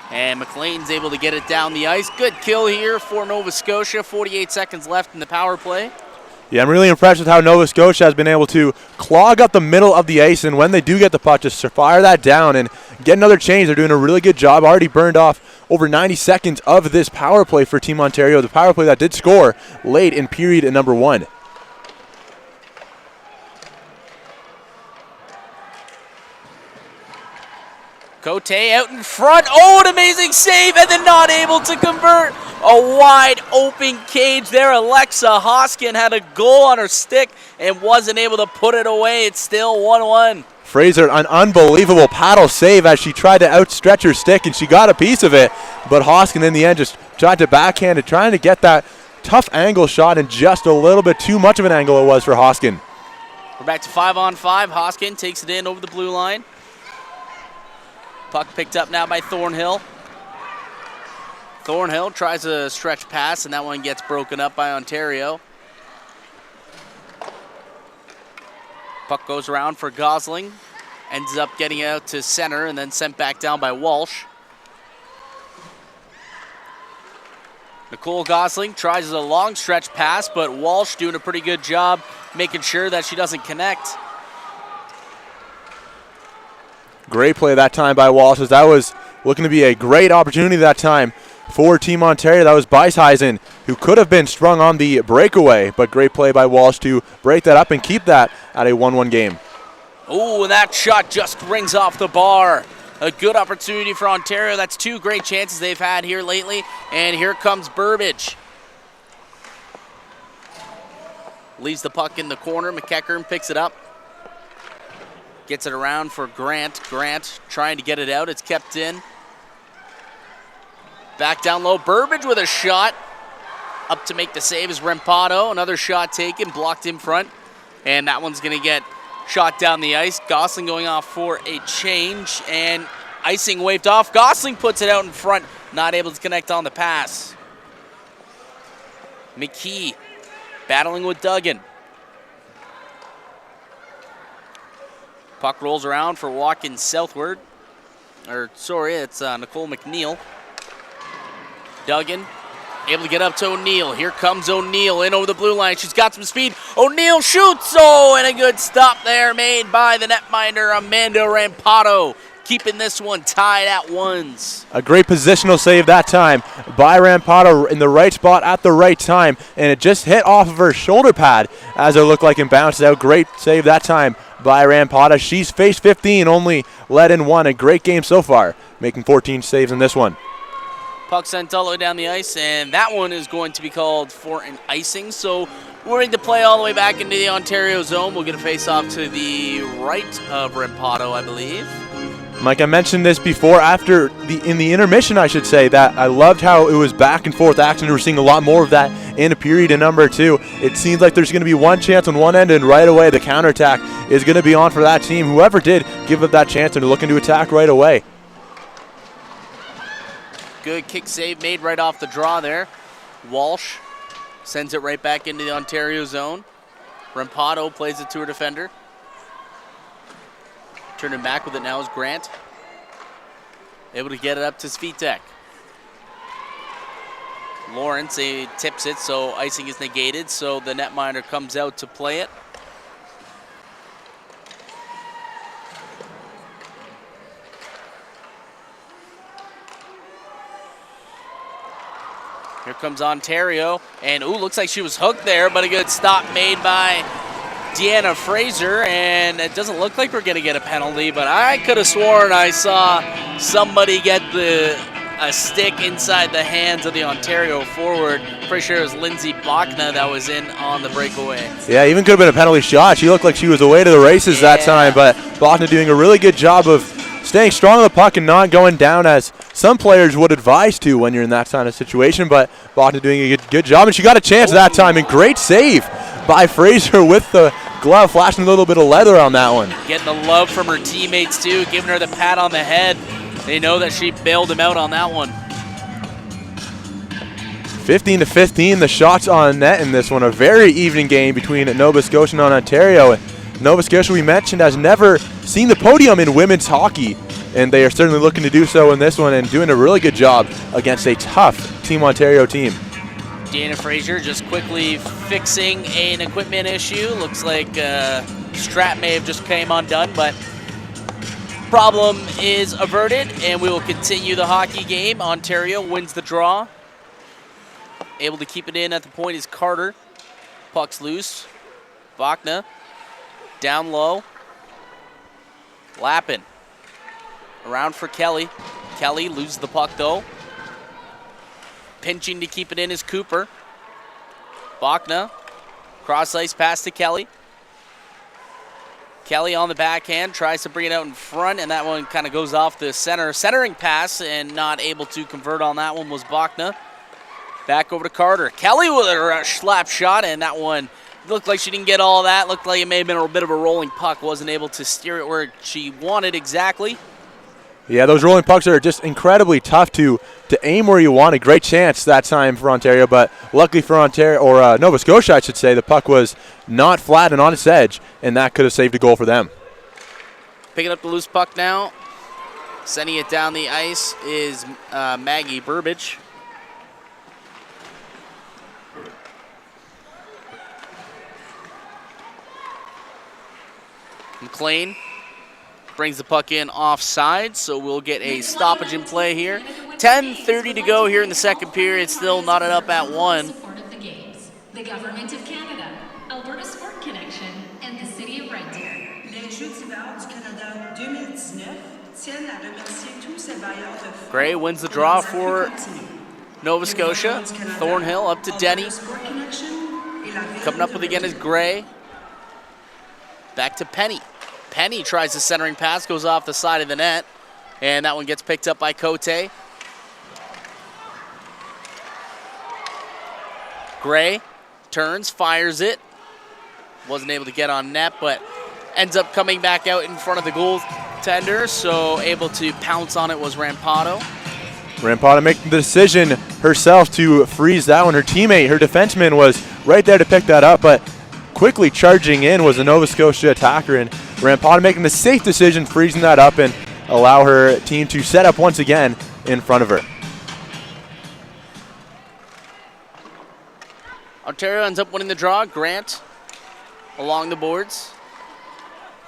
Speaker 1: And McLean's able to get it down the ice. Good kill here for Nova Scotia. 48 seconds left in the power play.
Speaker 2: Yeah, I'm really impressed with how Nova Scotia has been able to clog up the middle of the ice, and when they do get the puck, just fire that down and get another change. They're doing a really good job. Already burned off over 90 seconds of this power play for Team Ontario. The power play that did score late in period number 1.
Speaker 1: Cote out in front. Oh, an amazing save, and then not able to convert. A wide open cage there. Alexa Hoskin had a goal on her stick and wasn't able to put it away. It's still 1-1.
Speaker 2: Fraser, an unbelievable paddle save as she tried to outstretch her stick, and she got a piece of it. But Hoskin in the end just tried to backhand it, trying to get that tough angle shot, and just a little bit too much of an angle it was for Hoskin.
Speaker 1: We're back to 5-on-5. Hoskin takes it in over the blue line. Puck picked up now by Thornhill. Thornhill tries a stretch pass, and that one gets broken up by Ontario. Puck goes around for Gosling. Ends up getting out to center and then sent back down by Walsh. Nicole Gosling tries a long stretch pass, but Walsh doing a pretty good job making sure that she doesn't connect.
Speaker 2: Great play that time by Walsh, as that was looking to be a great opportunity that time for Team Ontario. That was Beisheisen, who could have been strung on the breakaway, but great play by Walsh to break that up and keep that at a 1-1 game.
Speaker 1: Oh, that shot just rings off the bar. A good opportunity for Ontario. That's 2 great chances they've had here lately. And here comes Burbage. Leaves the puck in the corner. McEachern picks it up. Gets it around for Grant. Grant trying to get it out. It's kept in. Back down low. Burbage with a shot. Up to make the save is Rempato. Another shot taken. Blocked in front. And that one's going to get shot down the ice. Gosling going off for a change. And icing waved off. Gosling puts it out in front. not able to connect on the pass. McKee battling with Duggan. Puck rolls around for Watkins southward. It's Nicole McNeil. Duggan able to get up to O'Neill. Here comes O'Neill in over the blue line. She's got some speed. O'Neill shoots. Oh, and a good stop there made by the netminder, Amanda Rampato, keeping this one tied at 1s.
Speaker 2: A great positional save that time by Rampato in the right spot at the right time, and it just hit off of her shoulder pad as it looked like and bounced out. Great save that time by Rampato. She's faced 15, only let in 1. A great game so far, making 14 saves in this one.
Speaker 1: Puck sent all the way down the ice, and that one is going to be called for an icing. So we're ready to play all the way back into the Ontario zone. We'll get a face-off to the right of Rampato, I believe.
Speaker 2: Mike, I mentioned this before in the intermission, I should say, that I loved how it was back and forth action. We're seeing a lot more of that in a period in number 2. It seems like there's going to be one chance on one end, and right away the counterattack is going to be on for that team. Whoever did give up that chance and looking to attack right away.
Speaker 1: Good kick save made right off the draw there. Walsh sends it right back into the Ontario zone. Rampato plays it to her defender. Turning back with it now is Grant. Able to get it up to Svitek. Lawrence tips it, so icing is negated, so the netminder comes out to play it. Here comes Ontario, and looks like she was hooked there, but a good stop made by Deanna Fraser, and it doesn't look like we're going to get a penalty, but I could have sworn I saw somebody get a stick inside the hands of the Ontario forward. Pretty sure it was Lindsay Bachna that was in on the breakaway.
Speaker 2: Yeah, even could have been a penalty shot. She looked like she was away to the races that time, but Bachna doing a really good job of staying strong on the puck and not going down as some players would advise to when you're in that kind of situation, but Bachna doing a good job, and she got a chance that time, and great save by Fraser with the glove, flashing a little bit of leather on that one.
Speaker 1: Getting the love from her teammates too, giving her the pat on the head. They know that she bailed him out on that one.
Speaker 2: 15-15, the shots on net in this one. A very even game between Nova Scotia and Ontario. Nova Scotia, we mentioned, has never seen the podium in women's hockey, and they are certainly looking to do so in this one and doing a really good job against a tough Team Ontario team.
Speaker 1: Deanna Fraser just quickly fixing an equipment issue. Looks like strap may have just came undone, but problem is averted, and we will continue the hockey game. Ontario wins the draw. Able to keep it in at the point is Carter. Puck's loose. Bachna down low. Lappin around for Kelly. Kelly loses the puck though. Pinching to keep it in is Cooper. Bachna, cross ice pass to Kelly. Kelly on the backhand, tries to bring it out in front, and that one kind of goes off the centering pass, and not able to convert on that one was Bachna. Back over to Carter. Kelly with a slap shot, and that one looked like she didn't get all of that. Looked like it may have been a bit of a rolling puck. Wasn't able to steer it where she wanted exactly.
Speaker 2: Yeah, those rolling pucks are just incredibly tough to aim where you want. A great chance that time for Ontario, but luckily for Ontario, or Nova Scotia, I should say, the puck was not flat and on its edge, and that could have saved a goal for them.
Speaker 1: Picking up the loose puck now. Sending it down the ice is Maggie Burbage. McLean brings the puck in offside, so we'll get a stoppage in play here. 10:30 to go here in the second period. Still knotted up at 1.
Speaker 3: Support of the games. The Government of Canada, Alberta Sport Connection, and the City of Red Deer.
Speaker 4: Les Jeux d'hiver du Canada 2019 tiennent à remercier tous ces bailleurs de fonds.
Speaker 1: Gray wins the draw for Nova Scotia. Thornhill up to Denny. Coming up with again is Gray. Back to Penny. Penny tries the centering pass, goes off the side of the net, and that one gets picked up by Cote. Gray turns, fires it. Wasn't able to get on net, but ends up coming back out in front of the goaltender, so able to pounce on it was Rampato.
Speaker 2: Rampata making the decision herself to freeze that one. Her teammate, her defenseman, was right there to pick that up, but quickly charging in was a Nova Scotia attacker, and Rampata making the safe decision, freezing that up and allow her team to set up once again in front of her.
Speaker 1: Ontario ends up winning the draw. Grant along the boards.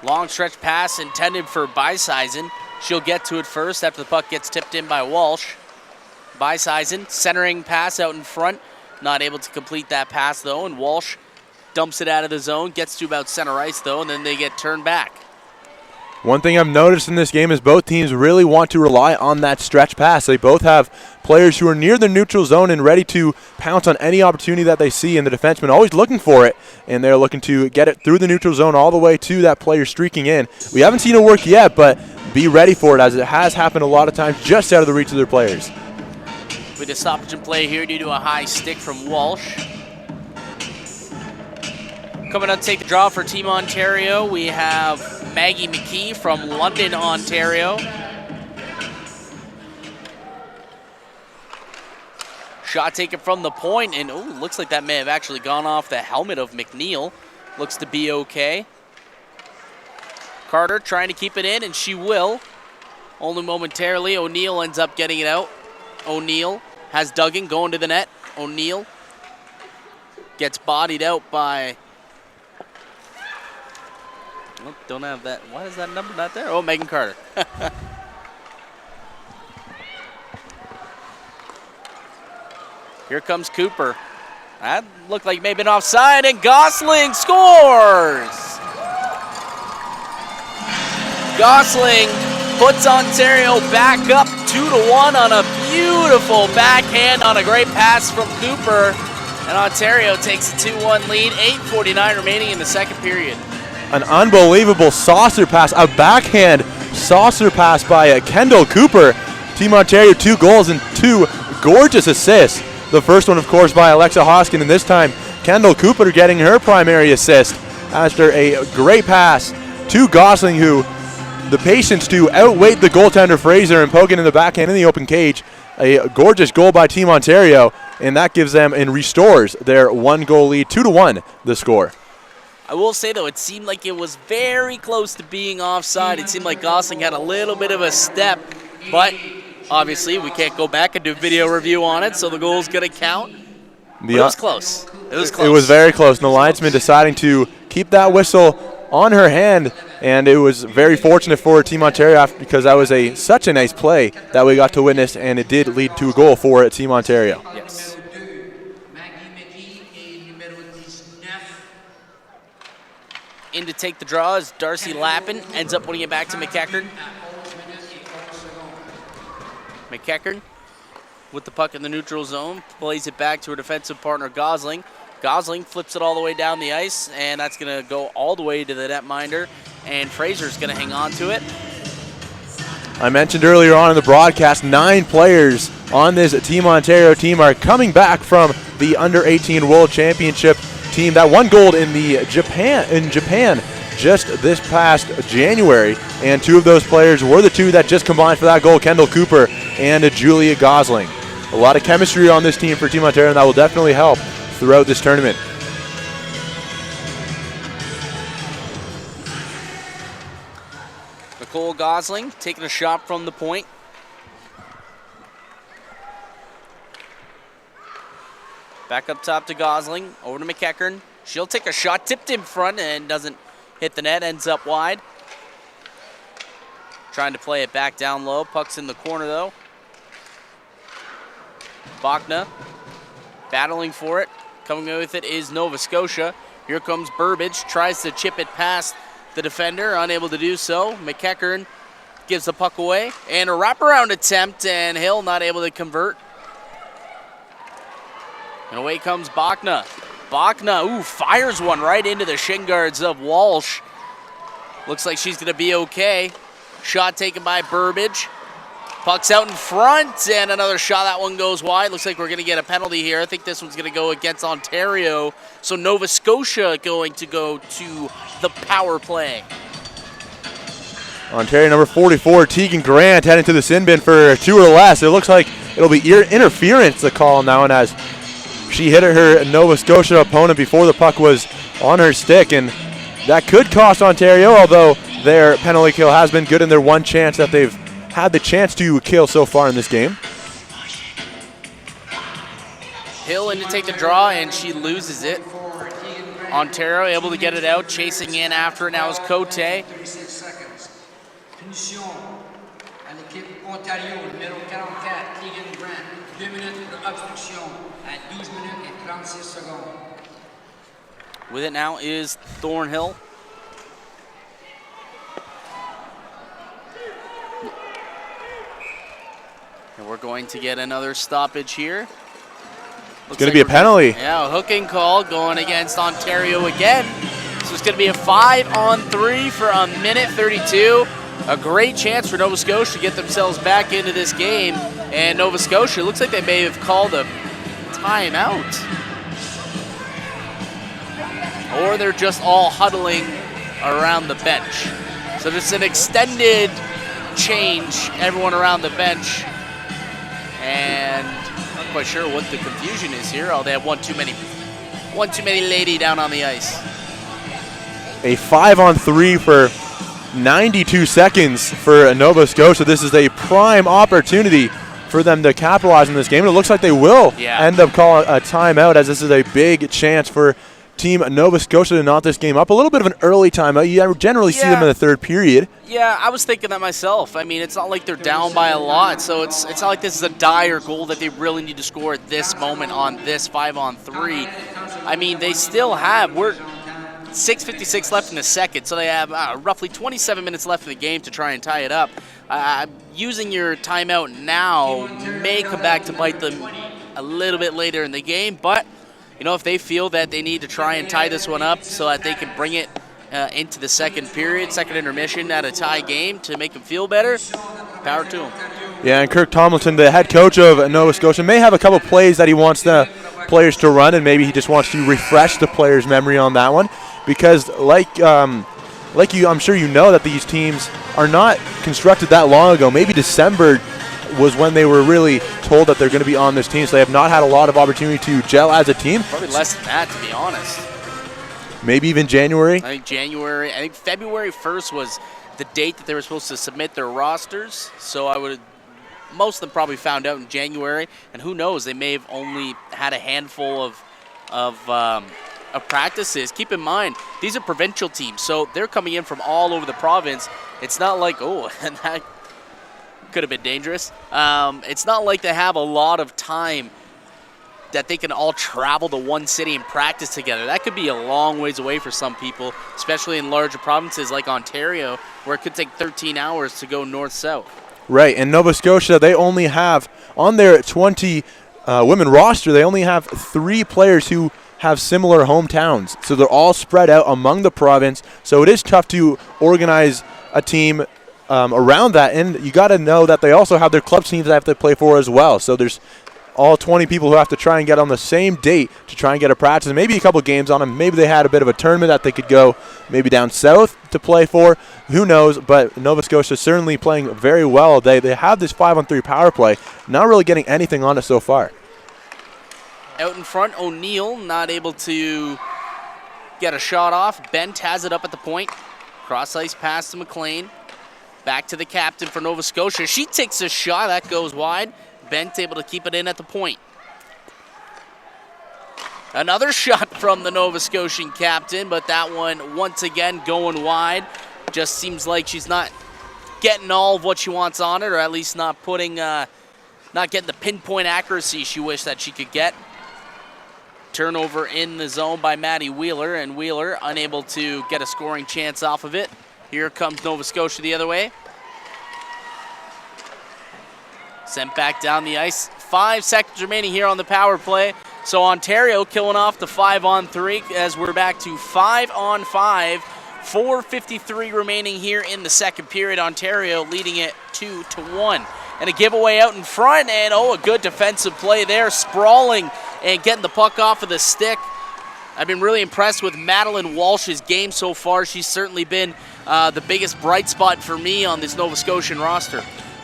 Speaker 1: Long stretch pass intended for Beiseisen. She'll get to it first after the puck gets tipped in by Walsh. Beiseisen, centering pass out in front. Not able to complete that pass, though, and Walsh dumps it out of the zone, gets to about center ice, though, and then they get turned back.
Speaker 2: One thing I've noticed in this game is both teams really want to rely on that stretch pass. They both have players who are near the neutral zone and ready to pounce on any opportunity that they see, and the defenseman always looking for it, and they're looking to get it through the neutral zone all the way to that player streaking in. We haven't seen it work yet, but be ready for it, as it has happened a lot of times just out of the reach of their players.
Speaker 1: With a stoppage in play here due to a high stick from Walsh. Coming up to take the draw for Team Ontario, we have Maggie McKee from London, Ontario. Shot taken from the point, and looks like that may have actually gone off the helmet of McNeil. Looks to be okay. Carter trying to keep it in, and she will. Only momentarily. O'Neill ends up getting it out. O'Neill has Duggan going to the net. O'Neill gets bodied out by... Oh, don't have that. Why is that number not there? Oh, Megan Carter. Here comes Cooper. That looked like maybe an offside, and Gosling scores! Gosling puts Ontario back up 2-1 on a beautiful backhand on a great pass from Cooper. And Ontario takes a 2-1 lead, 8:49 remaining in the second period.
Speaker 2: An unbelievable saucer pass, a backhand saucer pass by Kendall Cooper. Team Ontario 2 goals and 2 gorgeous assists. The first one, of course, by Alexa Hoskin, and this time Kendall Cooper getting her primary assist after a great pass to Gosling, who the patience to outweight the goaltender Fraser and poke it in the backhand in the open cage. A gorgeous goal by Team Ontario, and that gives them and restores their 1-goal lead, 2-1 the score.
Speaker 1: I will say, though, it seemed like it was very close to being offside. It seemed like Gosling had a little bit of a step, but obviously we can't go back and do video review on it, so the goal's going to count. But it was close. It was close.
Speaker 2: It was very close, and the linesman deciding to keep that whistle on her hand, and it was very fortunate for Team Ontario because that was such a nice play that we got to witness, and it did lead to a goal for Team Ontario.
Speaker 1: Yes. In to take the draw is Darcy Lappin, ends up winning it back to McEachern. McEachern with the puck in the neutral zone, plays it back to her defensive partner Gosling. Gosling flips it all the way down the ice, and that's going to go all the way to the netminder, and Fraser's going to hang on to it.
Speaker 2: I mentioned earlier on in the broadcast, 9 players on this Team Ontario team are coming back from the Under-18 World Championship team that won gold in Japan just this past January, and 2 of those players were the 2 that just combined for that goal, Kendall Cooper and Julia Gosling. A lot of chemistry on this team for Team Ontario, and that will definitely help throughout this tournament.
Speaker 1: Nicole Gosling taking a shot from the point. Back up top to Gosling, over to McEachern. She'll take a shot, tipped in front, and doesn't hit the net, ends up wide. Trying to play it back down low. Puck's in the corner, though. Bachna battling for it. Coming with it is Nova Scotia. Here comes Burbage, tries to chip it past the defender, unable to do so. McEachern gives the puck away, and a wraparound attempt, and Hill not able to convert. And away comes Bachna. Bachna, fires one right into the shin guards of Walsh. Looks like she's going to be okay. Shot taken by Burbage. Puck's out in front, and another shot. That one goes wide. Looks like we're going to get a penalty here. I think this one's going to go against Ontario. So Nova Scotia going to go to the power play.
Speaker 2: Ontario number 44, Tegan Grant, heading to the sin bin for 2 or less. It looks like it'll be interference, the call on that one, as she hit her Nova Scotia opponent before the puck was on her stick, and that could cost Ontario, although their penalty kill has been good in their one chance that they've had the chance to kill so far in this game.
Speaker 1: Hill in to take the draw, and she loses it. Ontario able to get it out, chasing in after it now is Cote.
Speaker 5: 36 seconds. Punition à l'équipe Ontario, numéro 44, Keegan Grant. 2 minutes d'obstruction à 12 minutes et 36 secondes.
Speaker 1: With it now is Thornhill. And we're going to get another stoppage here.
Speaker 2: It's going to be a penalty.
Speaker 1: Yeah, a hooking call going against Ontario again. So it's going to be a 5-on-3 for a minute 32. A great chance for Nova Scotia to get themselves back into this game. And Nova Scotia, looks like they may have called a timeout. Or they're just all huddling around the bench. So it's an extended change, everyone around the bench. And not quite sure what the confusion is here. Oh, they have one too many lady down on the ice.
Speaker 2: A 5-on-3 for 92 seconds for Nova Scotia. This is a prime opportunity for them to capitalize on this game. And it looks like they will end up calling a timeout, as this is a big chance for Team Nova Scotia to knot this game up. A little bit of an early timeout. You generally see them in the third period.
Speaker 1: Yeah, I was thinking that myself. I mean, it's not like they're down by a lot, so it's not like this is a dire goal that they really need to score at this moment on this 5-on-3. I mean, they still have, we're 6:56 left in the second, so they have roughly 27 minutes left in the game to try and tie it up. Using your timeout now may come back to bite them a little bit later in the game, but you know, if they feel that they need to try and tie this one up so that they can bring it into the second period, second intermission at a tie game to make them feel better, power to them.
Speaker 2: Yeah, and Kirk Tomlinson, the head coach of Nova Scotia, may have a couple plays that he wants the players to run, and maybe he just wants to refresh the players' memory on that one, because like you, I'm sure you know that these teams are not constructed that long ago. Maybe December was when they were really told that they're going to be on this team, so they have not had a lot of opportunity to gel as a team.
Speaker 1: Probably less than that, to be honest.
Speaker 2: Maybe even January?
Speaker 1: I think January. I think February 1st was the date that they were supposed to submit their rosters, so most of them probably found out in January, and who knows, they may have only had a handful of practices. Keep in mind, these are provincial teams, so they're coming in from all over the province. It's not like, oh, and that could have been dangerous. It's not like they have a lot of time that they can all travel to one city and practice together. That could be a long ways away for some people, especially in larger provinces like Ontario, where it could take 13 hours to go north-south.
Speaker 2: Right, and Nova Scotia, they only have, on their 20 women roster, they only have 3 players who have similar hometowns. So they're all spread out among the province, so it is tough to organize a team around that, and you got to know that they also have their club teams that have to play for as well. So there's all 20 people who have to try and get on the same date to try and get a practice, and maybe a couple games on them. Maybe they had a bit of a tournament that they could go maybe down south to play for. Who knows? But Nova Scotia is certainly playing very well. They have this 5-on-3 power play, not really getting anything on it so far.
Speaker 1: Out in front, O'Neill not able to get a shot off. Bent has it up at the point. Cross ice pass to McLean. Back to the captain for Nova Scotia. She takes a shot. That goes wide. Bent able to keep it in at the point. Another shot from the Nova Scotian captain, but that one once again going wide. Just seems like she's not getting all of what she wants on it, or at least not getting the pinpoint accuracy she wished that she could get. Turnover in the zone by Maddie Wheeler, and Wheeler unable to get a scoring chance off of it. Here comes Nova Scotia the other way. Sent back down the ice. 5 seconds remaining here on the power play. So Ontario killing off the 5-on-3 as we're back to 5-on-5. 4:53 remaining here in the second period. Ontario leading it 2-1. And a giveaway out in front, and a good defensive play there. Sprawling and getting the puck off of the stick. I've been really impressed with Madeline Walsh's game so far. She's certainly been the biggest bright spot for me on this Nova Scotian roster.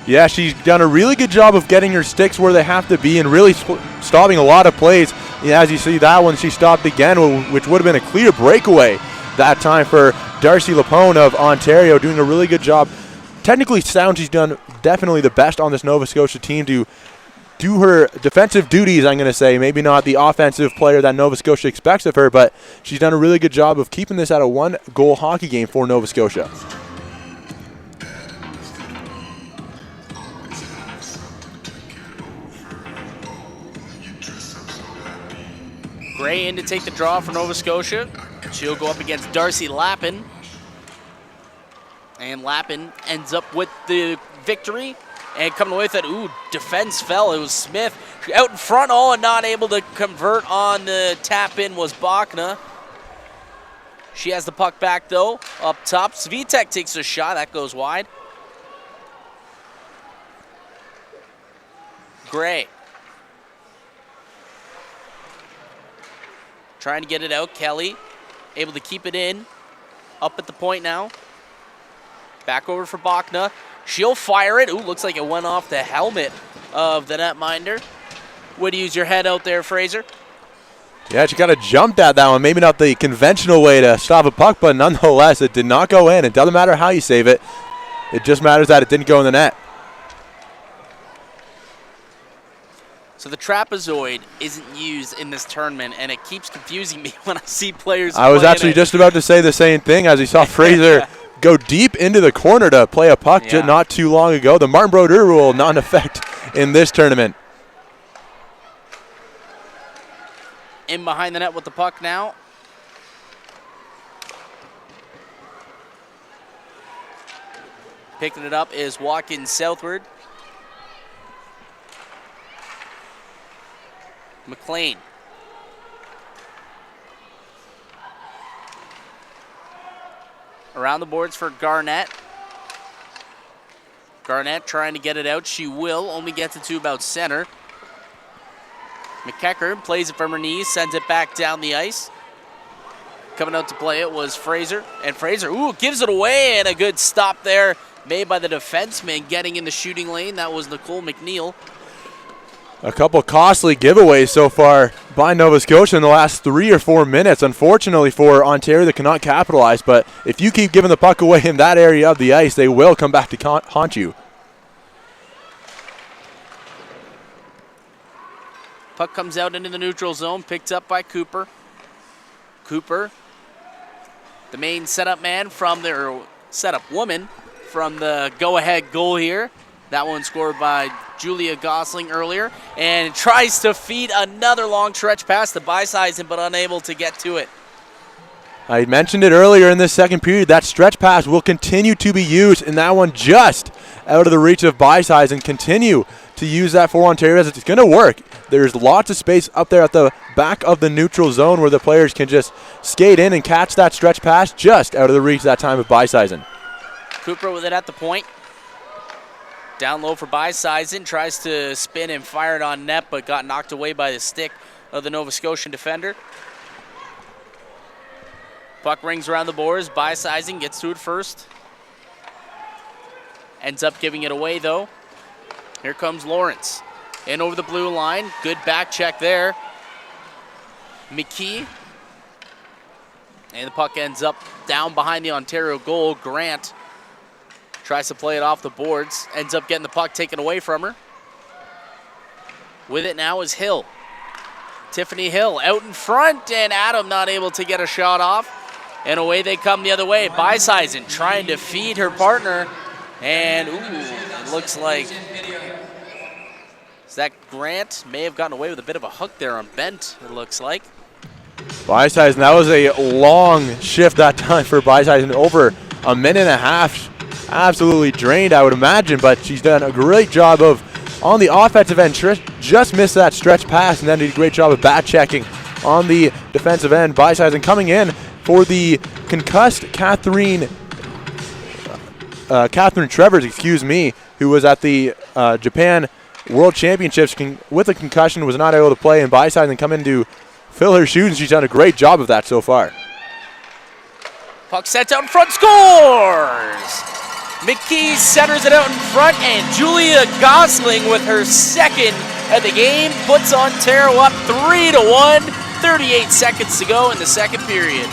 Speaker 2: Yeah, she's done a really good job of getting her sticks where they have to be and really stopping a lot of plays. Yeah, as you see that one, she stopped again, which would have been a clear breakaway that time for Darcy Lapone of Ontario, doing a really good job. Technically sound, she's done definitely the best on this Nova Scotia team to do her defensive duties, I'm going to say. Maybe not the offensive player that Nova Scotia expects of her, but she's done a really good job of keeping this at a one-goal hockey game for Nova Scotia.
Speaker 1: Gray in to take the draw for Nova Scotia. She'll go up against Darcy Lappin. And Lappin ends up with the victory. And coming away with it, defense fell. It was Smith. Out in front, and not able to convert on the tap in was Bachna. She has the puck back, though, up top. Svitek takes a shot. That goes wide. Gray. Trying to get it out. Kelly able to keep it in. Up at the point now. Back over for Bachna. She'll fire it. Looks like it went off the helmet of the netminder. Would you use your head out there, Fraser?
Speaker 2: Yeah, she kind of jumped at that one. Maybe not the conventional way to stop a puck, but nonetheless, it did not go in. It doesn't matter how you save it. It just matters that it didn't go in the net.
Speaker 1: So the trapezoid isn't used in this tournament, and it keeps confusing me when I see players
Speaker 2: I was actually just about to say the same thing as you saw Fraser go deep into the corner to play a puck not too long ago. The Martin Brodeur rule not in effect in this tournament.
Speaker 1: In behind the net with the puck now. Picking it up is Watkins southward. McLean. Around the boards for Garnett. Garnett trying to get it out. She will. Only gets it to about center. McEachern plays it from her knees, sends it back down the ice. Coming out to play it was Fraser. And Fraser, gives it away, and a good stop there made by the defenseman getting in the shooting lane. That was Nicole McNeil.
Speaker 2: A couple costly giveaways so far by Nova Scotia in the last 3 or 4 minutes. Unfortunately for Ontario, they cannot capitalize. But if you keep giving the puck away in that area of the ice, they will come back to haunt you.
Speaker 1: Puck comes out into the neutral zone, picked up by Cooper. Cooper, the main setup man from their setup woman from the go-ahead goal here. That one scored by Julia Gosling earlier, and tries to feed another long stretch pass to Beisizen, but unable to get to it.
Speaker 2: I mentioned it earlier in this second period. That stretch pass will continue to be used, and that one just out of the reach of Beisizen. Continue to use that for Ontario as it's going to work. There's lots of space up there at the back of the neutral zone where the players can just skate in and catch that stretch pass just out of the reach that time of Beisizen.
Speaker 1: Cooper with it at the point. Down low for Beisizen, tries to spin and fire it on net, but got knocked away by the stick of the Nova Scotian defender. Puck rings around the boards. Beisizen gets to it first. Ends up giving it away, though. Here comes Lawrence. In over the blue line. Good back check there. McKee. And the puck ends up down behind the Ontario goal. Grant tries to play it off the boards. Ends up getting the puck taken away from her. With it now is Hill. Tiffany Hill out in front, and Adam not able to get a shot off. And away they come the other way. Beisizen trying to feed her partner. And, it looks like Zach Grant may have gotten away with a bit of a hook there on Bent, it looks like.
Speaker 2: Beisizen, that was a long shift that time for Beisizen. Over a minute and a half. Absolutely drained, I would imagine, but she's done a great job of, on the offensive end, just missed that stretch pass, and then did a great job of back checking on the defensive end. Beisizen coming in for the concussed Catherine Trevors, who was at the Japan World Championships with a concussion, was not able to play, and Beisizen come in to fill her shoes, and she's done a great job of that so far.
Speaker 1: Puck sent out in front, scores! McKee centers it out in front, and Julia Gosling with her second of the game puts Ontario up 3-1. 38 seconds to go in the second period.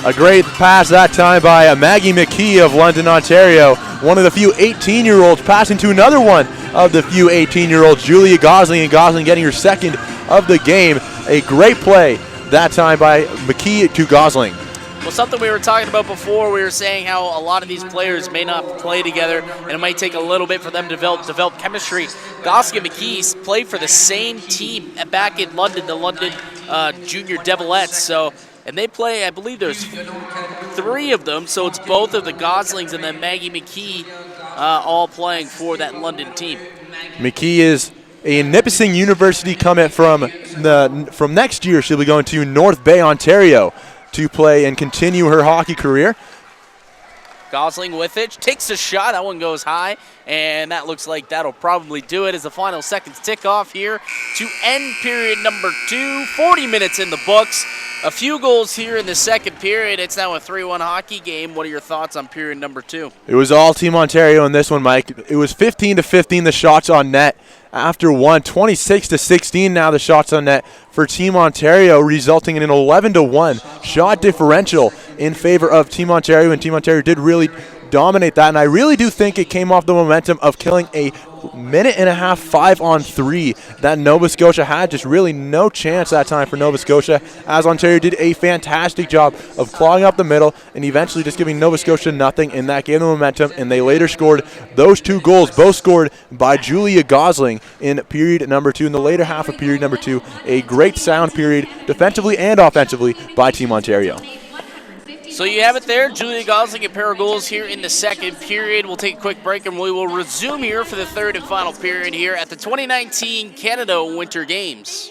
Speaker 2: A great pass that time by Maggie McKee of London, Ontario. One of the few 18-year-olds passing to another one of the few 18-year-olds, Julia Gosling, and Gosling getting her second of the game. A great play that time by McKee to Gosling.
Speaker 1: Well, something we were talking about before, we were saying how a lot of these players may not play together, and it might take a little bit for them to develop chemistry. Gosling and McKee play for the same team back in London, the London Junior Devilettes. And they play, I believe there's 3 of them, so it's both of the Goslings and then Maggie McKee all playing for that London team.
Speaker 2: McKee is a Nipissing University commit from next year. She'll be going to North Bay, Ontario to play and continue her hockey career.
Speaker 1: Gosling with it, takes a shot, that one goes high, and that looks like that'll probably do it as the final seconds tick off here to end period number 2. 40 minutes in the books. A few goals here in the second period. It's now a 3-1 hockey game. What are your thoughts on period number 2?
Speaker 2: It was all Team Ontario in this one, Mike. It was 15-15 the shots on net after one. 26-16 now the shots on net for Team Ontario, resulting in an 11-1 shot differential in favor of Team Ontario, and Team Ontario did really dominate that, and I really do think it came off the momentum of killing a minute and a half 5-on-3 that Nova Scotia had. Just really no chance that time for Nova Scotia, as Ontario did a fantastic job of clogging up the middle and eventually just giving Nova Scotia nothing, and that gave them momentum, and they later scored those 2 goals, both scored by Julia Gosling in period number 2, in the later half of period number 2. A great sound period defensively and offensively by Team Ontario.
Speaker 1: So you have it there, Julia Gosling, a pair of goals here in the second period. We'll take a quick break and we will resume here for the third and final period here at the 2019 Canada Winter Games.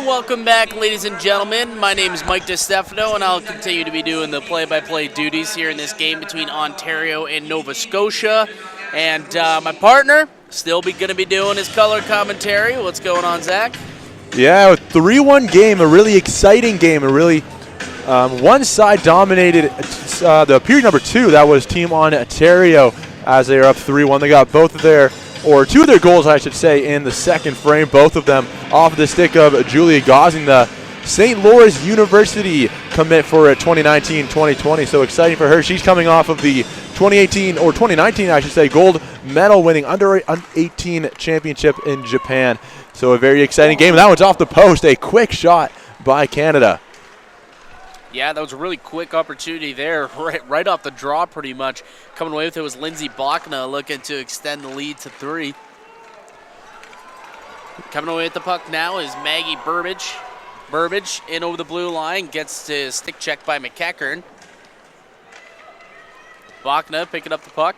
Speaker 1: welcome back, ladies and gentlemen. My name is Mike DiStefano, and I'll continue to be doing the play-by-play duties here in this game between Ontario and Nova Scotia. And my partner, still going to be doing his color commentary. What's going on, Zach?
Speaker 2: Yeah, a 3-1 game, a really exciting game, a really one side dominated the period number 2. That was Team Ontario as they are up 3-1. They got both of their, or 2 of their goals, I should say, in the second frame, both of them off the stick of Julia Gosling, the St. Louis University commit for 2019-2020. So exciting for her. She's coming off of the 2018, or 2019, I should say, gold medal winning under 18 championship in Japan. So a very exciting game. That one's off the post, a quick shot by Canada.
Speaker 1: Yeah, that was a really quick opportunity there, right off the draw pretty much. Coming away with it was Lindsay Bachna looking to extend the lead to 3. Coming away with the puck now is Maggie Burbage. Burbage in over the blue line, gets to stick check by McEachern. Bachna picking up the puck.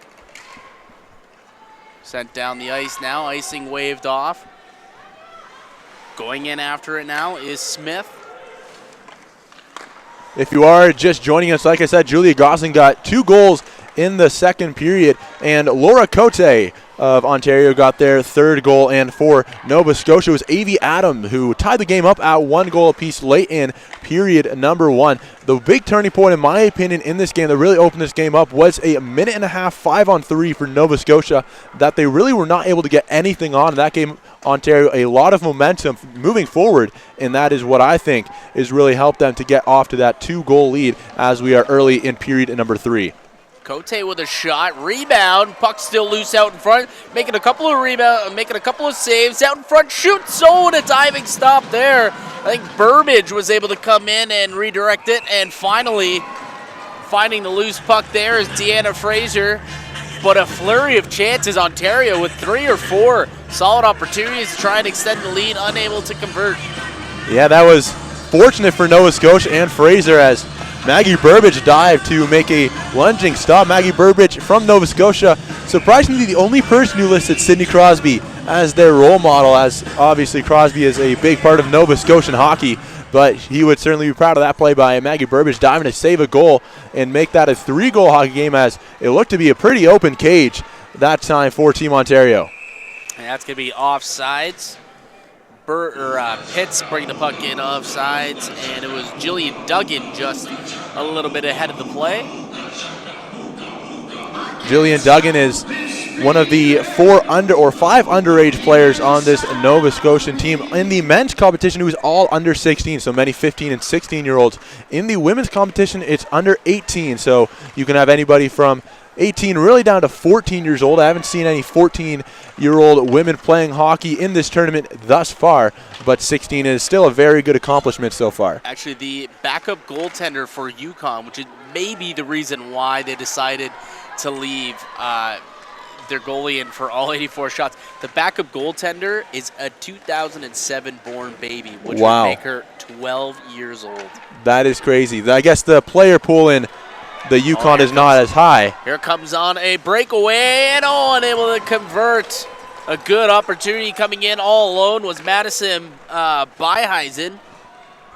Speaker 1: Sent down the ice now, icing waved off. Going in after it now is Smith.
Speaker 2: If you are just joining us, like I said, Julia Gosling got 2 goals in the second period, and Laura Cote of Ontario got their 3rd goal, and for Nova Scotia was Avi Adam, who tied the game up at 1 goal apiece late in period number 1. The big turning point, in my opinion, in this game that really opened this game up was a minute and a half 5-on-3 for Nova Scotia that they really were not able to get anything on. That gave Ontario a lot of momentum moving forward, and that is what I think has really helped them to get off to that 2-goal lead as we are early in period number 3.
Speaker 1: Cote with a shot, rebound, puck still loose out in front, making a couple of saves out in front, shoots, and a diving stop there. I think Burbage was able to come in and redirect it, and finally finding the loose puck there is Deanna Fraser. But a flurry of chances, Ontario with 3 or 4 solid opportunities to try and extend the lead, unable to convert.
Speaker 2: Yeah, that was fortunate for Nova Scotia and Fraser as Maggie Burbage dived to make a lunging stop. Maggie Burbage from Nova Scotia, surprisingly the only person who listed Sidney Crosby as their role model, as obviously Crosby is a big part of Nova Scotian hockey, but he would certainly be proud of that play by Maggie Burbage, diving to save a goal and make that a 3-goal hockey game, as it looked to be a pretty open cage that time for Team Ontario.
Speaker 1: And that's going to be offsides. Pitts bringing the puck in offsides, and it was Jillian Duggan just a little bit ahead of the play.
Speaker 2: Jillian Duggan is one of the 5 underage players on this Nova Scotian team. In the men's competition, it was all under 16, so many 15 and 16-year-olds. In the women's competition, it's under 18, so you can have anybody from 18 really down to 14 years old. I haven't seen any 14-year-old women playing hockey in this tournament thus far, but 16 is still a very good accomplishment so far.
Speaker 1: Actually, the backup goaltender for UConn, which is maybe the reason why they decided to leave their goalie in for all 84 shots. The backup goaltender is a 2007-born baby, which would make her 12 years old. That
Speaker 2: is crazy. I guess the player pool in the UConn is not as high.
Speaker 1: Here comes on a breakaway, and unable to convert. A good opportunity coming in all alone was Madison Beihisen.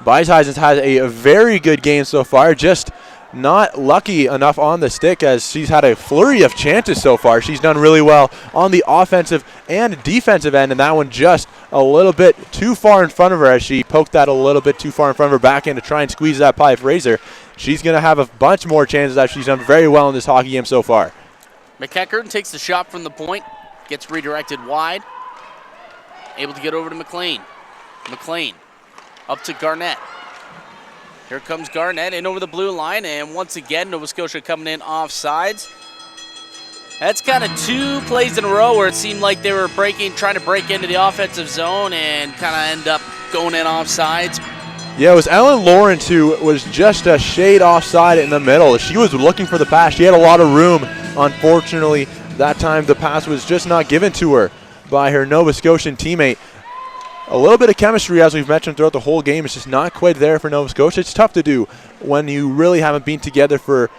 Speaker 2: Beihisen has a very good game so far, just not lucky enough on the stick, as she's had a flurry of chances so far. She's done really well on the offensive and defensive end, and that one just a little bit too far in front of her as she poked that a little bit too far in front of her backhand to try and squeeze that pipe Fraser. She's going to have a bunch more chances as she's done very well in this hockey game so far.
Speaker 1: McEachern takes the shot from the point, gets redirected wide, able to get over to McLean. McLean up to Garnett. Here comes Garnett in over the blue line, and once again, Nova Scotia coming in offsides. That's kind of 2 plays in a row where it seemed like they were trying to break into the offensive zone and kind of end up going in offsides.
Speaker 2: Yeah, it was Ellen Lawrence who was just a shade offside in the middle. She was looking for the pass. She had a lot of room. Unfortunately, that time the pass was just not given to her by her Nova Scotian teammate. A little bit of chemistry, as we've mentioned throughout the whole game, is just not quite there for Nova Scotia. It's tough to do when you really haven't been together for,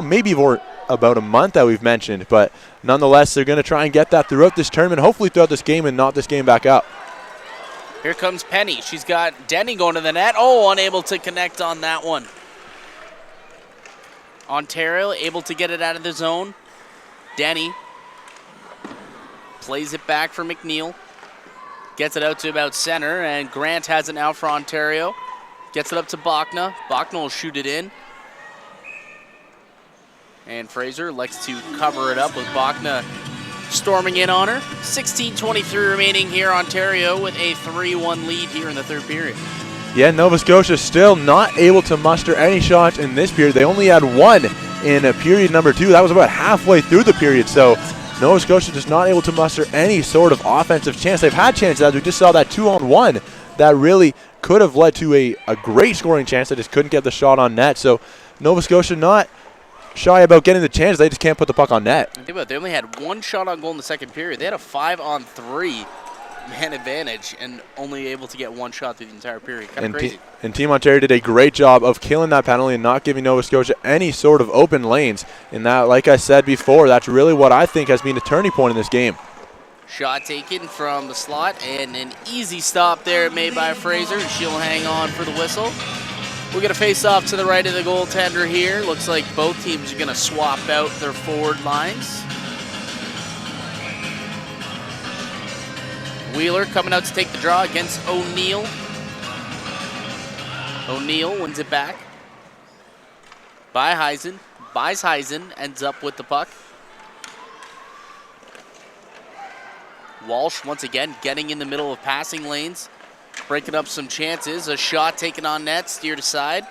Speaker 2: maybe for about a month that we've mentioned. But nonetheless, they're going to try and get that throughout this tournament, hopefully throughout this game and not this game back up.
Speaker 1: Here comes Penny. She's got Denny going to the net. Oh, unable to connect on that one. Ontario able to get it out of the zone. Denny plays it back for McNeil. Gets it out to about center, and Grant has it now for Ontario. Gets it up to Bachna. Bachna will shoot it in. And Fraser likes to cover it up with Bachna storming in on her. 16:23 remaining here. Ontario with a 3-1 lead here in the third period.
Speaker 2: Yeah, Nova Scotia still not able to muster any shots in this period. They only had one in period number 2. That was about halfway through the period. So Nova Scotia just not able to muster any sort of offensive chance. They've had chances, as we just saw that 2-on-1 that really could have led to a great scoring chance. They just couldn't get the shot on net. So Nova Scotia not shy about getting the chance. They just can't put the puck on net.
Speaker 1: Think about it, they only had one shot on goal in the second period. They had a 5-on-3 man advantage and only able to get one shot through the entire period. Kind of crazy.
Speaker 2: And Team Ontario did a great job of killing that penalty and not giving Nova Scotia any sort of open lanes. And that, like I said before, that's really what I think has been the turning point in this game.
Speaker 1: Shot taken from the slot, and an easy stop there made by Fraser. She'll hang on for the whistle. We'll get a face-off to the right of the goaltender here. Looks like both teams are going to swap out their forward lines. Wheeler coming out to take the draw against O'Neill. O'Neill wins it back. By Heisen. Buys Heisen, ends up with the puck. Walsh once again getting in the middle of passing lanes. Breaking up some chances. A shot taken on net, steered aside.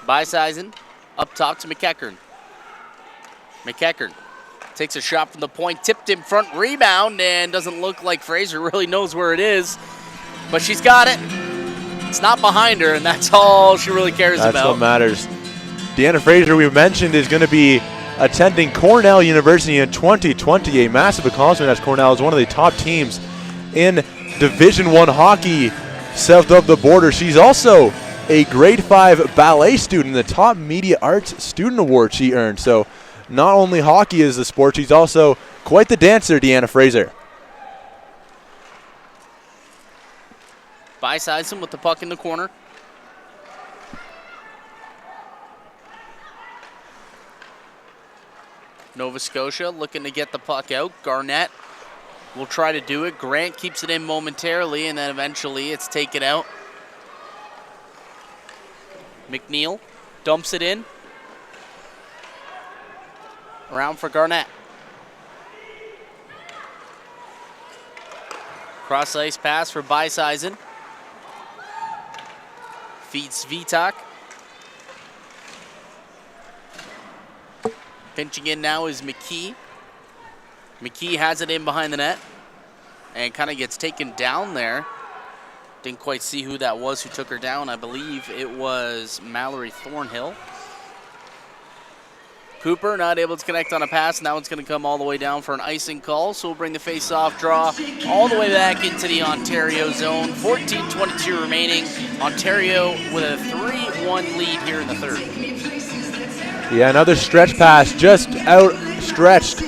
Speaker 1: By Heisen. Up top to McEachern. McEachern takes a shot from the point, tipped in front, rebound, and doesn't look like Fraser really knows where it is. But she's got it. It's not behind her, and that's all she really cares about.
Speaker 2: That's what matters. Deanna Fraser, we mentioned, is going to be attending Cornell University in 2020, a massive accomplishment, as Cornell is one of the top teams in Division I hockey south of the border. She's also a grade 5 ballet student, the top media arts student award she earned. So not only hockey is the sport, she's also quite the dancer, Deanna Fraser.
Speaker 1: By-Sideson with the puck in the corner. Nova Scotia looking to get the puck out. Garnett will try to do it. Grant keeps it in momentarily, and then eventually it's taken out. McNeil dumps it in. Around for Garnett. Cross ice pass for By-Sideson. Feeds Vitak. Pinching in now is McKee. McKee has it in behind the net and kind of gets taken down there. Didn't quite see who that was who took her down. I believe it was Mallory Thornhill. Cooper not able to connect on a pass, and that one's going to come all the way down for an icing call. So we'll bring the face-off draw all the way back into the Ontario zone. 14:22 remaining. Ontario with a 3-1 lead here in the third.
Speaker 2: Yeah, another stretch pass, just outstretched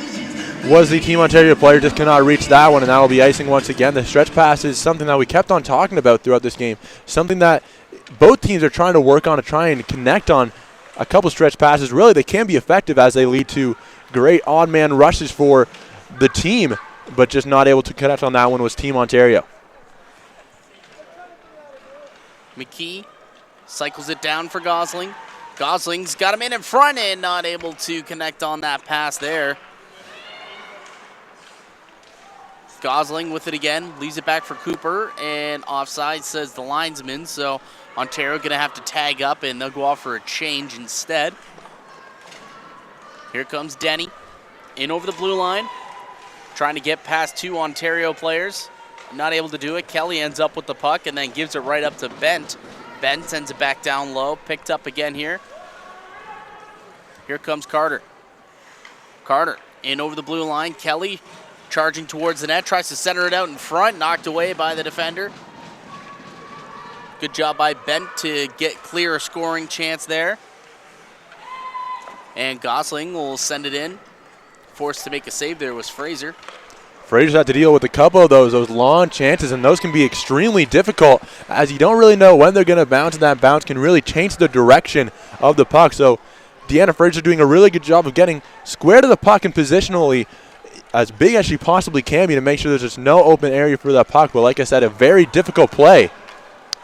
Speaker 2: was the Team Ontario player, just cannot reach that one, and that'll be icing once again. The stretch pass is something that we kept on talking about throughout this game, something that both teams are trying to work on to try and connect on. A couple stretch passes, really, they can be effective as they lead to great odd man rushes for the team, but just not able to connect on that one was Team Ontario.
Speaker 1: McKee cycles it down for Gosling. Gosling's got him in front and not able to connect on that pass there. Gosling with it again, leaves it back for Cooper, and offside says the linesman, so Ontario going to have to tag up, and they'll go off for a change instead. Here comes Denny, in over the blue line, trying to get past two Ontario players. Not able to do it. Kelly ends up with the puck and then gives it right up to Bent. Bent sends it back down low, picked up again here. Here comes Carter. Carter in over the blue line. Kelly charging towards the net, tries to center it out in front, knocked away by the defender. Good job by Bent to get clear a scoring chance there. And Gosling will send it in. Forced to make a save there was Fraser.
Speaker 2: Frazier's had to deal with a couple of those long chances, and those can be extremely difficult as you don't really know when they're going to bounce, and that bounce can really change the direction of the puck. So Deanna Frazier doing a really good job of getting square to the puck and positionally as big as she possibly can be to make sure there's just no open area for that puck. But like I said, a very difficult play.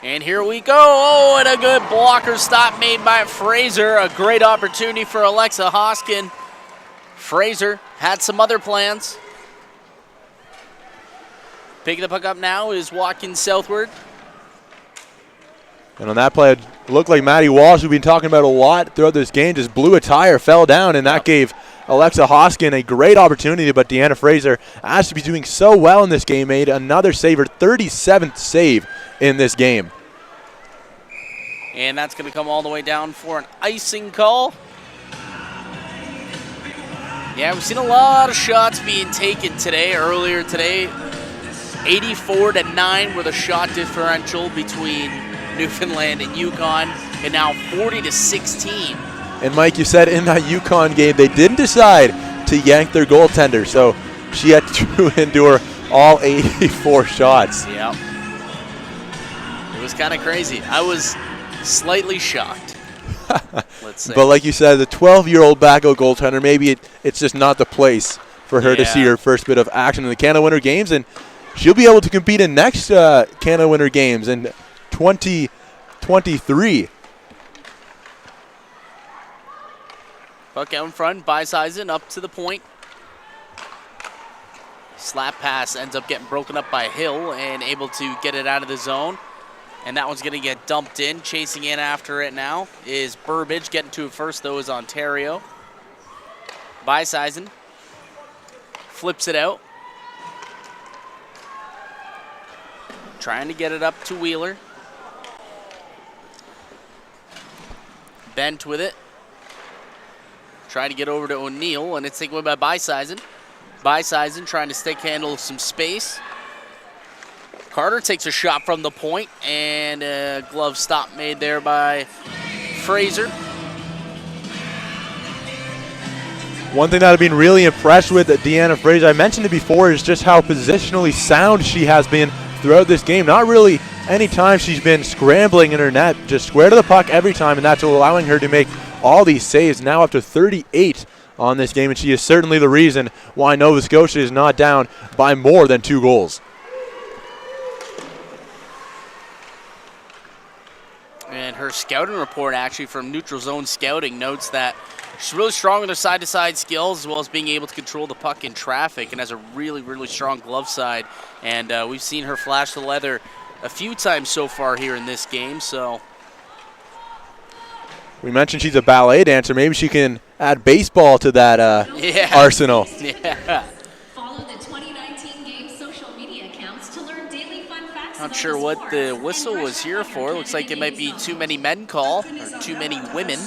Speaker 1: And here we go. Oh, and a good blocker stop made by Fraser. A great opportunity for Alexa Hoskin. Fraser had some other plans. Picking the puck up now is walking southward.
Speaker 2: And on that play, it looked like Maddie Walsh, we've been talking about a lot throughout this game, just blew a tire, fell down, and that gave Alexa Hoskin a great opportunity. But Deanna Fraser, as to be doing so well in this game, made another save, her 37th save in this game.
Speaker 1: And that's going to come all the way down for an icing call. Yeah, we've seen a lot of shots being taken today, earlier today. 84-9 were the shot differential between Newfoundland and Yukon, and now 40-16.
Speaker 2: And Mike, you said in that Yukon game, they didn't decide to yank their goaltender, so she had to endure all 84 shots.
Speaker 1: Yeah. It was kind of crazy. I was slightly shocked, let's say.
Speaker 2: But like you said, the 12-year-old backup goaltender, maybe it's just not the place for her to see her first bit of action in the Canada Winter Games, and she'll be able to compete in next Canada Winter Games in 2023.
Speaker 1: Puck out in front, Beiseisen up to the point. Slap pass ends up getting broken up by Hill and able to get it out of the zone. And that one's going to get dumped in. Chasing in after it now is Burbage. Getting to it first, though, is Ontario. Beiseisen flips it out. Trying to get it up to Wheeler. Bent with it. Trying to get over to O'Neill, and it's taken away by Beiseisen. Beiseisen trying to stick handle some space. Carter takes a shot from the point, and a glove stop made there by Fraser.
Speaker 2: One thing that I've been really impressed with at Deanna Fraser, I mentioned it before, is just how positionally sound she has been throughout this game. Not really any time she's been scrambling in her net, just square to the puck every time, and that's allowing her to make all these saves, now up to 38 on this game, and she is certainly the reason why Nova Scotia is not down by more than 2 goals.
Speaker 1: And her scouting report, actually, from Neutral Zone Scouting, notes that she's really strong with her side-to-side skills, as well as being able to control the puck in traffic, and has a really, really strong glove side. And we've seen her flash the leather a few times so far here in this game, so...
Speaker 2: We mentioned she's a ballet dancer. Maybe she can add baseball to that arsenal.
Speaker 1: Yeah.
Speaker 3: Follow the 2019 game social media accounts to learn daily fun facts.
Speaker 1: Not sure what the whistle was here for. Looks like it might be too many men call, or too many women.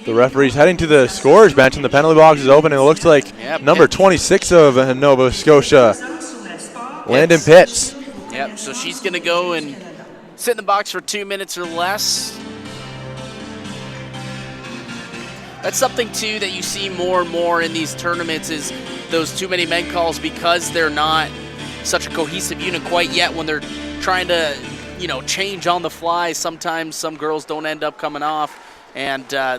Speaker 2: The referee's heading to the scorer's bench, and the penalty box is open, and it looks like number 26 of Nova Scotia, Landon Pitts.
Speaker 1: Yep, so she's going to go and sit in the box for 2 minutes or less. That's something, too, that you see more and more in these tournaments is those too many men calls, because they're not such a cohesive unit quite yet. When they're trying to, you know, change on the fly, sometimes some girls don't end up coming off. And, I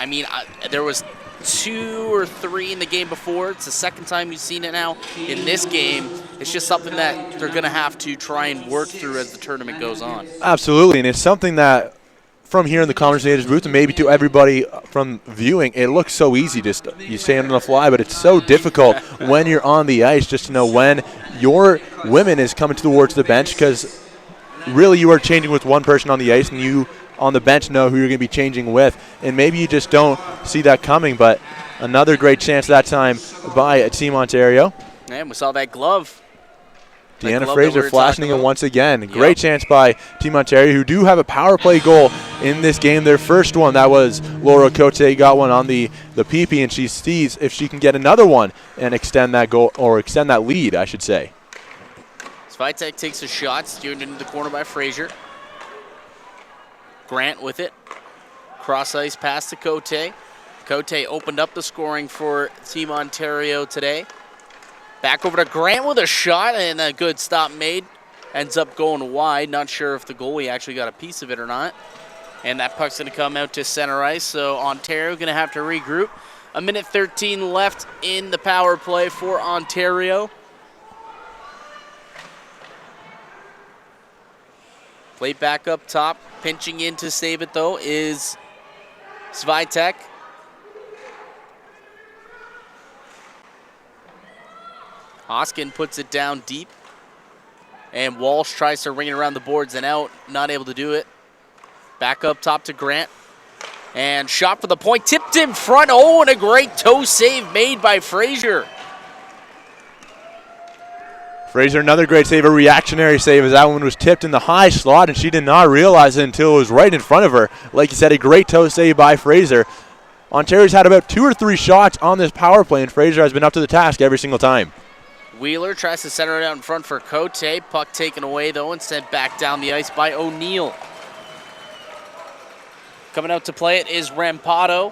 Speaker 1: mean, there was 2 or 3 in the game before. It's the second time you've seen it now. In this game, it's just something that they're going to have to try and work through as the tournament goes on.
Speaker 2: Absolutely, and it's something that from here in the commentators booth and maybe to everybody from viewing, it looks so easy. Just you stand on the fly, but it's so difficult when you're on the ice just to know when your women is coming towards the bench, because really you are changing with one person on the ice, and you on the bench know who you're going to be changing with, and maybe you just don't see that coming. But another great chance that time by Team Ontario.
Speaker 1: And we saw that glove.
Speaker 2: Deanna Fraser flashing it once again. Great chance by Team Ontario, who do have a power play goal in this game. Their first one, that was Laura Cote, got one on the PP, and she sees if she can get another one and extend that goal, or extend that lead, I should say.
Speaker 1: Svitek takes a shot, steered into the corner by Fraser. Grant with it. Cross ice pass to Cote. Cote opened up the scoring for Team Ontario today. Back over to Grant with a shot, and a good stop made. Ends up going wide. Not sure if the goalie actually got a piece of it or not. And that puck's going to come out to center ice, so Ontario going to have to regroup. 1:13 left in the power play for Ontario. Play back up top. Pinching in to save it, though, is Svitek. Hoskin puts it down deep. And Walsh tries to ring it around the boards and out. Not able to do it. Back up top to Grant. And shot for the point. Tipped in front. Oh, and a great toe save made by Fraser.
Speaker 2: Fraser, another great save, a reactionary save, as that one was tipped in the high slot, and she did not realize it until it was right in front of her. Like you said, a great toe save by Fraser. Ontario's had about 2 or 3 shots on this power play, and Fraser has been up to the task every single time.
Speaker 1: Wheeler tries to center it out in front for Cote. Puck taken away, though, and sent back down the ice by O'Neill. Coming out to play it is Rampado.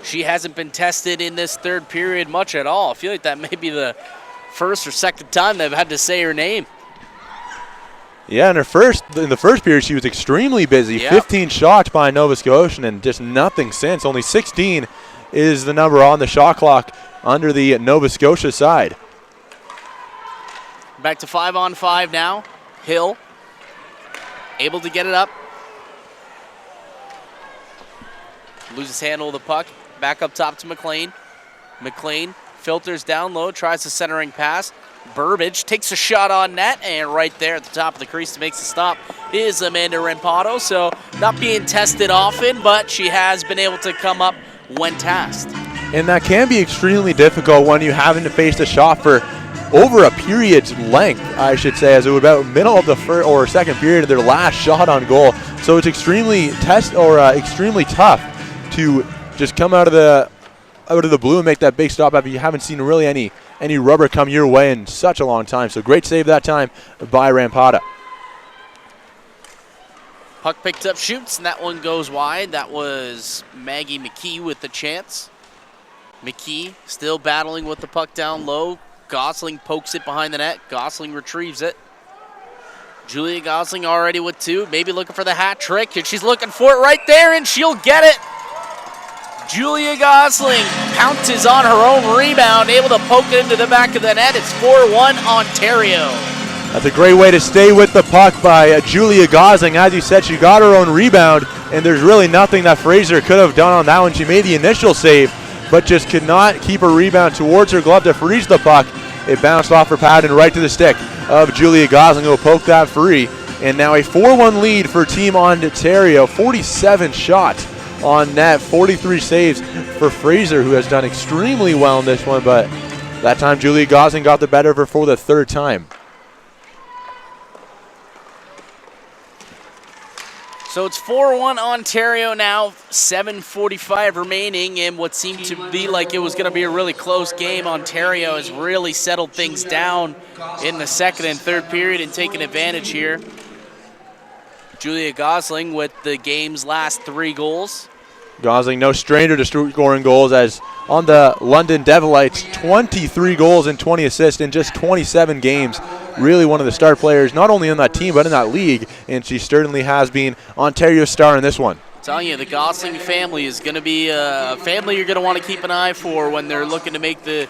Speaker 1: She hasn't been tested in this third period much at all. I feel like that may be the first or second time they've had to say her name.
Speaker 2: Yeah, in the first period, she was extremely busy.
Speaker 1: Yep.
Speaker 2: 15 shots by Nova Scotian and just nothing since. Only 16 is the number on the shot clock under the Nova Scotia side.
Speaker 1: Back to 5-on-5 now. Hill able to get it up. Loses handle of the puck. Back up top to McLean. McLean filters down low, tries the centering pass. Burbage takes a shot on net, and right there at the top of the crease to make the stop is Amanda Rampado. So not being tested often, but she has been able to come up when tasked.
Speaker 2: And that can be extremely difficult when you haven't to face the shot for over a period's length, I should say, as it was about middle of the first or second period of their last shot on goal. So it's extremely extremely tough to just come out of the blue and make that big stop after you haven't seen really any rubber come your way in such a long time. So great save that time by Rampada.
Speaker 1: Puck picked up, shoots, and that one goes wide. That was Maggie McKee with the chance. McKee still battling with the puck down low. Gosling pokes it behind the net. Gosling retrieves it. Julia Gosling already with 2, maybe looking for the hat trick, and she's looking for it right there, and she'll get it. Julia Gosling pounces on her own rebound, able to poke it into the back of the net. It's 4-1 Ontario.
Speaker 2: That's a great way to stay with the puck by Julia Gosling. As you said, she got her own rebound, and there's really nothing that Fraser could have done on that one. She made the initial save, but just could not keep her rebound towards her glove to freeze the puck. It bounced off her pad and right to the stick of Julia Gosling, who will poke that free. And now a 4-1 lead for Team Ontario. 47 shots on net, 43 saves for Fraser, who has done extremely well in this one, but that time Julia Gosling got the better of her for the 3rd time.
Speaker 1: So it's 4-1 Ontario now, 7:45 remaining in what seemed to be like it was going to be a really close game. Ontario has really settled things down in the second and third period and taken advantage here. Julia Gosling with the game's last 3 goals.
Speaker 2: Gosling, no stranger to scoring goals, as on the London Devilites, 23 goals and 20 assists in just 27 games. Really one of the star players, not only in that team, but in that league, and she certainly has been Ontario's star in this one.
Speaker 1: I'm telling you, the Gosling family is going to be a family you're going to want to keep an eye for when they're looking to make the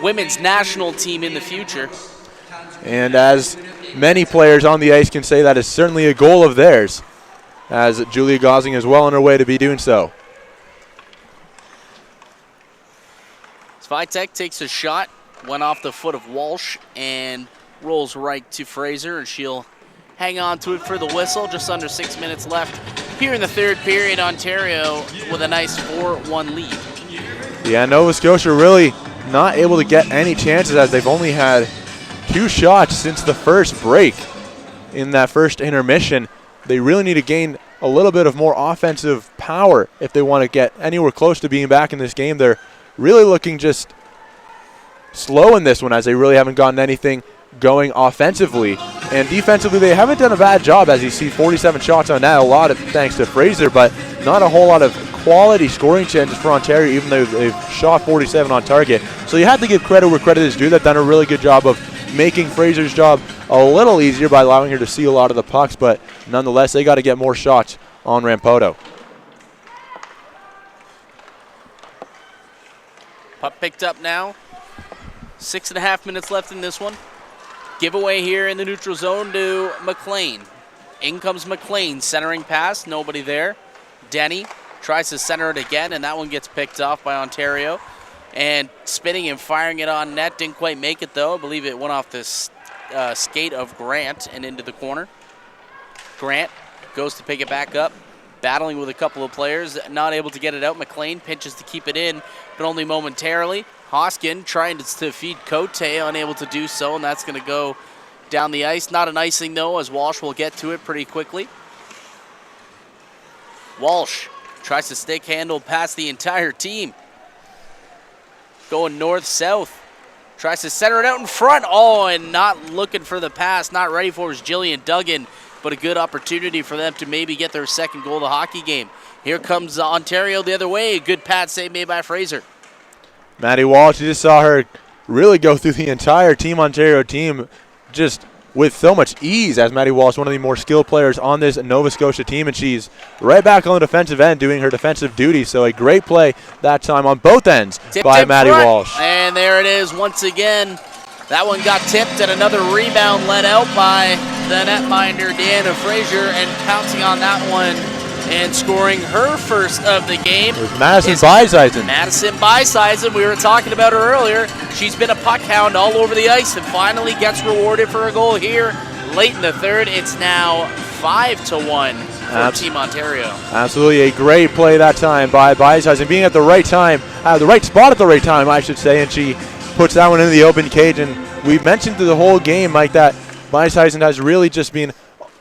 Speaker 1: women's national team in the future.
Speaker 2: And as many players on the ice can say, that is certainly a goal of theirs, as Julia Gosling is well on her way to be doing so.
Speaker 1: Svitek takes a shot, went off the foot of Walsh, and rolls right to Fraser, and she'll hang on to it for the whistle. Just under 6 minutes left here in the third period. Ontario with a nice 4-1 lead.
Speaker 2: Yeah, Nova Scotia really not able to get any chances, as they've only had 2 shots since the first break in that first intermission. They really need to gain a little bit of more offensive power if they want to get anywhere close to being back in this game. They're really looking just slow in this one, as they really haven't gotten anything going offensively. And defensively, they haven't done a bad job, as you see 47 shots on net, a lot of thanks to Fraser, but not a whole lot of quality scoring chances for Ontario, even though they've shot 47 on target. So you have to give credit where credit is due. They've done a really good job of making Fraser's job a little easier by allowing her to see a lot of the pucks, but nonetheless, they got to get more shots on Rampoto.
Speaker 1: Puck picked up now. 6.5 minutes left in this one. Giveaway here in the neutral zone to McLean. In comes McLean, centering pass, nobody there. Denny tries to center it again, and that one gets picked off by Ontario. And spinning and firing it on net, didn't quite make it though. I believe it went off this skate of Grant and into the corner. Grant goes to pick it back up, battling with a couple of players, not able to get it out. McLean pinches to keep it in, but only momentarily. Hoskin trying to feed Cote, unable to do so, and that's going to go down the ice. Not an icing though, as Walsh will get to it pretty quickly. Walsh tries to stick handle past the entire team. Going north-south. Tries to center it out in front. Oh, and not looking for the pass. Not ready for is Jillian Duggan, but a good opportunity for them to maybe get their second goal of the hockey game. Here comes Ontario the other way. A good pad save made by Fraser.
Speaker 2: Maddie Walsh, you just saw her really go through the entire Team Ontario team just with so much ease, as Maddie Walsh, one of the more skilled players on this Nova Scotia team, and she's right back on the defensive end doing her defensive duty. So a great play that time on both ends by Maddie Walsh.
Speaker 1: And there it is once again. That one got tipped, and another rebound let out by the netminder, Deanna Fraser, and pouncing on that one and scoring her first of the game.
Speaker 2: It was Madison Beiseisen.
Speaker 1: Madison Beiseisen, we were talking about her earlier. She's been a puck hound all over the ice and finally gets rewarded for a goal here late in the third. It's now 5-1 for Team Ontario.
Speaker 2: Absolutely a great play that time by Beiseisen, being at the right time, the right spot at the right time, I should say, and she puts that one into the open cage. And we've mentioned through the whole game, Mike, that Beiseisen has really just been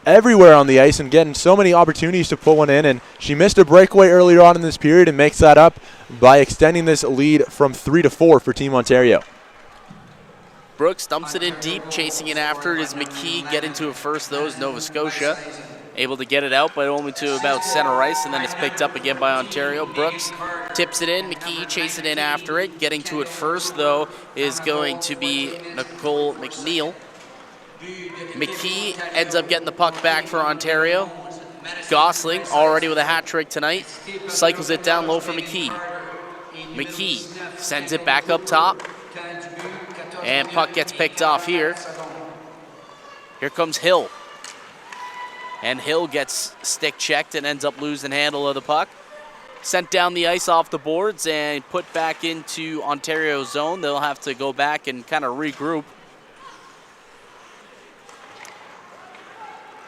Speaker 2: everywhere on the ice and getting so many opportunities to put one in, and she missed a breakaway earlier on in this period and makes that up by extending this lead from 3-4 for Team Ontario.
Speaker 1: Brooks dumps it in deep, chasing it after it is McKee. Get into it first, though, is Nova Scotia. Able to get it out, but only to about center ice, and then it's picked up again by Ontario. Brooks tips it in, McKee chasing in after it. Getting to it first, though, is going to be Nicole McNeil. McKee ends up getting the puck back for Ontario. Gosling already with a hat trick tonight. Cycles it down low for McKee. McKee sends it back up top. And puck gets picked off here. Here comes Hill. And Hill gets stick checked and ends up losing handle of the puck. Sent down the ice off the boards and put back into Ontario's zone. They'll have to go back and kind of regroup.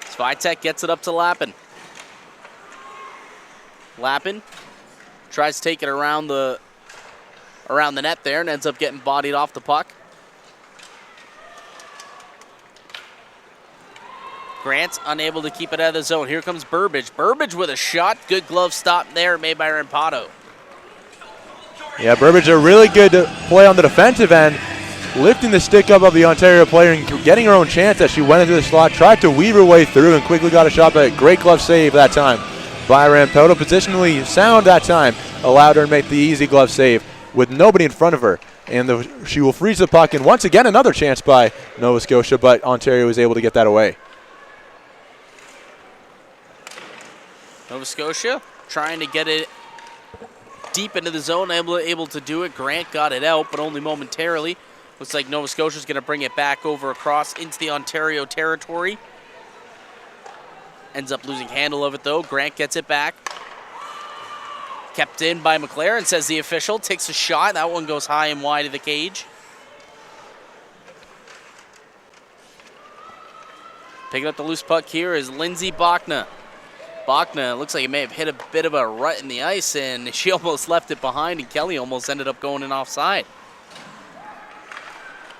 Speaker 1: Svitek gets it up to Lappin. Lappin tries to take it around the net there and ends up getting bodied off the puck. Grant's unable to keep it out of the zone. Here comes Burbage. Burbage with a shot. Good glove stop there made by Rampado.
Speaker 2: Yeah, Burbage a really good play on the defensive end, lifting the stick up of the Ontario player and getting her own chance as she went into the slot, tried to weave her way through and quickly got a shot, but a great glove save that time by Rampoto. Positionally sound that time, allowed her to make the easy glove save with nobody in front of her. And she will freeze the puck, and once again another chance by Nova Scotia, but Ontario was able to get that away.
Speaker 1: Nova Scotia trying to get it deep into the zone, able to do it. Grant got it out, but only momentarily. Looks like Nova Scotia's going to bring it back over across into the Ontario territory. Ends up losing handle of it, though. Grant gets it back. Kept in by McLaren, says the official. Takes a shot. That one goes high and wide of the cage. Picking up the loose puck here is Lindsay Bachna. Bachna looks like it may have hit a bit of a rut in the ice, and she almost left it behind, and Kelly almost ended up going in offside.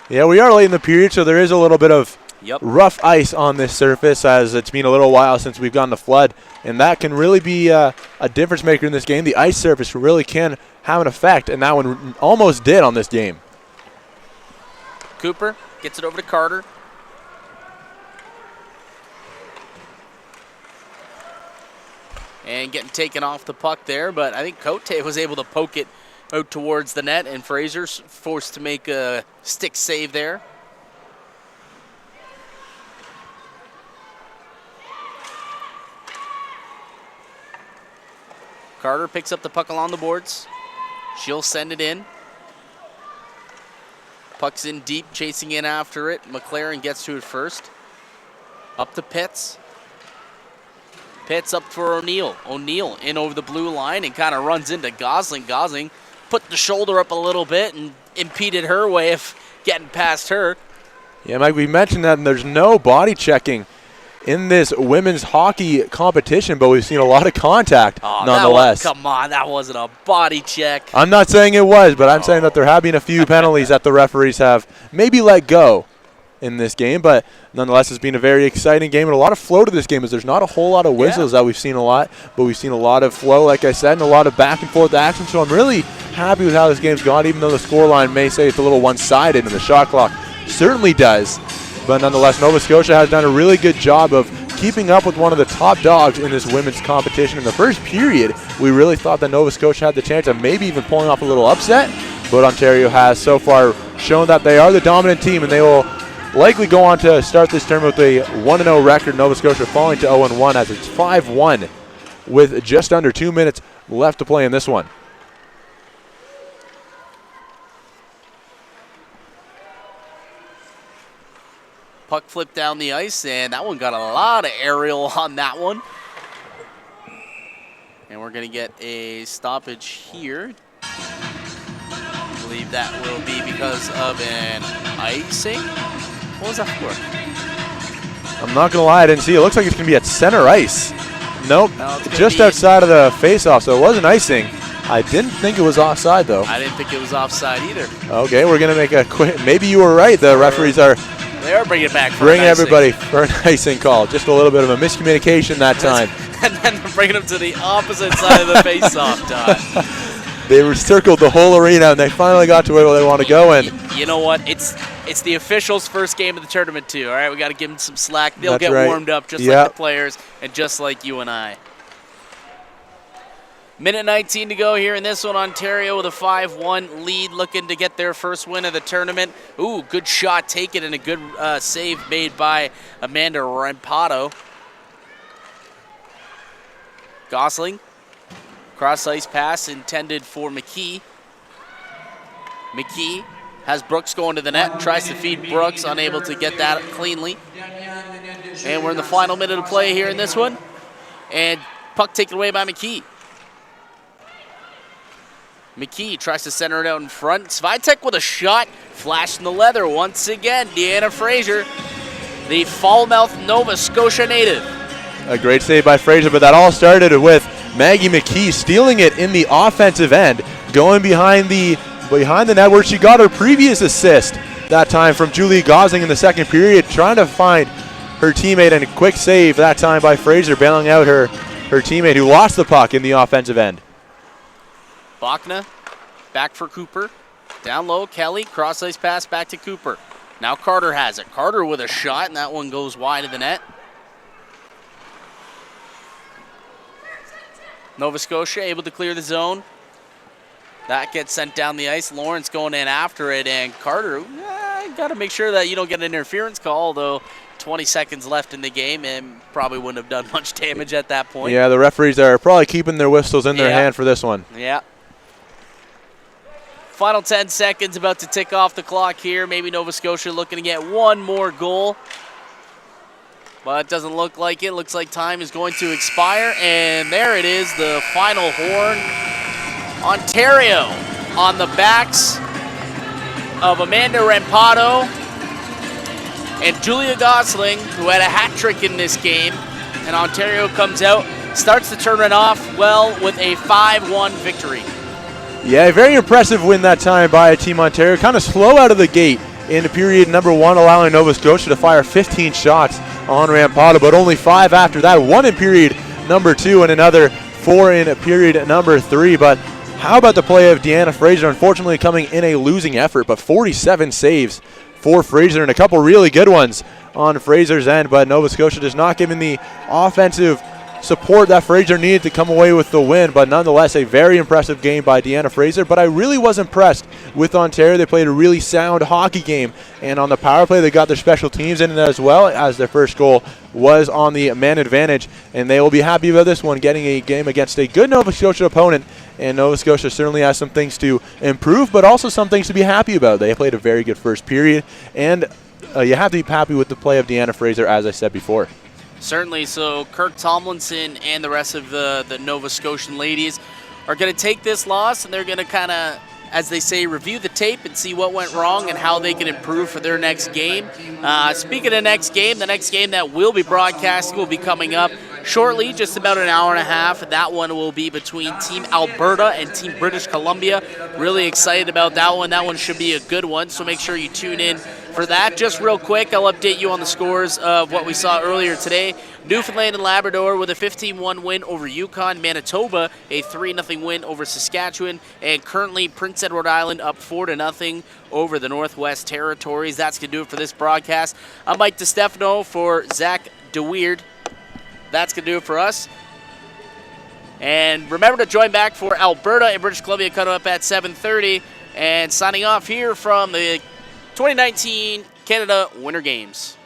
Speaker 2: Yeah, we are late in the period, so there is a little bit of rough ice on this surface, as it's been a little while since we've gone to flood, and that can really be a difference maker in this game. The ice surface really can have an effect, and that one almost did on this game.
Speaker 1: Cooper gets it over to Carter. and getting taken off the puck there, but I think Cote was able to poke it out towards the net, and Fraser's forced to make a stick save there. Carter picks up the puck along the boards. She'll send it in. Puck's in deep, chasing in after it. McLaren gets to it first. Up to Pitts. Pitts up for O'Neill. O'Neill in over the blue line and kind of runs into Gosling. Gosling put the shoulder up a little bit and impeded her way of getting past her.
Speaker 2: Yeah, Mike, we mentioned that there's no body checking in this women's hockey competition, but we've seen a lot of contact nonetheless.
Speaker 1: Come on, that wasn't a body check.
Speaker 2: I'm not saying it was, but I'm saying that there have been a few penalties that the referees have maybe let go in this game, but nonetheless it's been a very exciting game and a lot of flow to this game as there's not a whole lot of whistles that we've seen a lot, but we've seen a lot of flow, like I said, and a lot of back and forth action, so I'm really happy with how this game's gone, even though the scoreline may say it's a little one-sided and the shot clock certainly does. But nonetheless, Nova Scotia has done a really good job of keeping up with one of the top dogs in this women's competition. In the first period, we really thought that Nova Scotia had the chance of maybe even pulling off a little upset, but Ontario has so far shown that they are the dominant team, and they will likely go on to start this tournament with a 1-0 record. Nova Scotia falling to 0-1 as it's 5-1 with just under 2 minutes left to play in this one.
Speaker 1: Puck flipped down the ice, and that one got a lot of aerial on that one. And we're going to get a stoppage here. I believe that will be because of an icing. What was that for?
Speaker 2: I'm not going to lie, I didn't see. It looks like it's going to be at center ice. Nope,
Speaker 1: No,
Speaker 2: just outside of the face-off, so it wasn't icing. I didn't think it was offside, though.
Speaker 1: I didn't think it was offside either.
Speaker 2: Okay, we're going to make a quick. Maybe you were right. The referees are
Speaker 1: They are bringing it back for
Speaker 2: bringing
Speaker 1: an icing.
Speaker 2: everybody for an icing call. Just a little bit of a miscommunication that time.
Speaker 1: And then they're bringing them to the opposite side of the face-off, Todd.
Speaker 2: They circled the whole arena, and they finally got to where they want to go. And
Speaker 1: You know what? It's the officials' first game of the tournament, too. All right, we got to give them some slack. They'll
Speaker 2: That's
Speaker 1: get
Speaker 2: right.
Speaker 1: warmed up just like the players and just like you and I. Minute 19 to go here in this one. Ontario with a 5-1 lead, looking to get their first win of the tournament. Ooh, good shot taken and a good save made by Amanda Rampato. Gosling, cross-ice pass intended for McKee. McKee has Brooks going to the net, tries to feed Brooks, unable to get that cleanly. And we're in the final minute of play here in this one. And puck taken away by McKee. McKee tries to center it out in front. Svitek with a shot, flashing the leather once again. Deanna Fraser, the Falmouth, Nova Scotia native.
Speaker 2: a great save by Fraser, but that all started with Maggie McKee stealing it in the offensive end, going behind the net where she got her previous assist that time from Julie Gosling in the second period, trying to find her teammate, and a quick save that time by Fraser, bailing out her teammate who lost the puck in the offensive end.
Speaker 1: Bachna back for Cooper. Down low, Kelly, cross-ice pass back to Cooper. Now Carter has it. Carter with a shot, and that one goes wide of the net. Nova Scotia able to clear the zone. That gets sent down the ice. Lawrence going in after it, and Carter, got to make sure that you don't get an interference call, although 20 seconds left in the game and probably wouldn't have done much damage at that point.
Speaker 2: Yeah, the referees are probably keeping their whistles in their hand for this one.
Speaker 1: Yeah. Final 10 seconds about to tick off the clock here. Maybe Nova Scotia looking to get one more goal. But it doesn't look like it. Looks like time is going to expire. And there it is, the final horn. Ontario on the backs of Amanda Rampato and Julia Gosling, who had a hat trick in this game. And Ontario comes out, starts the tournament off well with a 5-1 victory.
Speaker 2: Yeah, a very impressive win that time by Team Ontario. Kind of slow out of the gate in period number one, allowing Nova Scotia to fire 15 shots on Rampato, but only 5 after that. 1 in period number 2 and another 4 in period number 3. But how about the play of Deanna Fraser? Unfortunately coming in a losing effort, but 47 saves for Fraser and a couple really good ones on Fraser's end. But Nova Scotia just not giving the offensive support that Fraser needed to come away with the win, but nonetheless a very impressive game by Deanna Fraser. But I really was impressed with Ontario. They played a really sound hockey game, and on the power play they got their special teams in it as well, as their first goal was on the man advantage, and they will be happy about this one, getting a game against a good Nova Scotia opponent. And Nova Scotia certainly has some things to improve, but also some things to be happy about. They played a very good first period, and you have to be happy with the play of Deanna Fraser, as I said before.
Speaker 1: Certainly. So Kirk Tomlinson and the rest of the Nova Scotian ladies are going to take this loss, and they're going to kind of, as they say, review the tape and see what went wrong and how they can improve for their next game. Speaking of next game, the next game that will be broadcasting will be coming up shortly, just about an hour and a half. That one will be between Team Alberta and Team British Columbia. Really excited about that one. That one should be a good one, so make sure you tune in for that. Just real quick, I'll update you on the scores of what we saw earlier today. Newfoundland and Labrador with a 15-1 win over Yukon. Manitoba a 3-0 win over Saskatchewan. And currently Prince Edward Island up 4-0 over the Northwest Territories. That's going to do it for this broadcast. I'm Mike DeStefano for Zach DeWeerd. That's going to do it for us. And remember to join back for Alberta and British Columbia coming up at 7:30. And signing off here from the 2019 Canada Winter Games.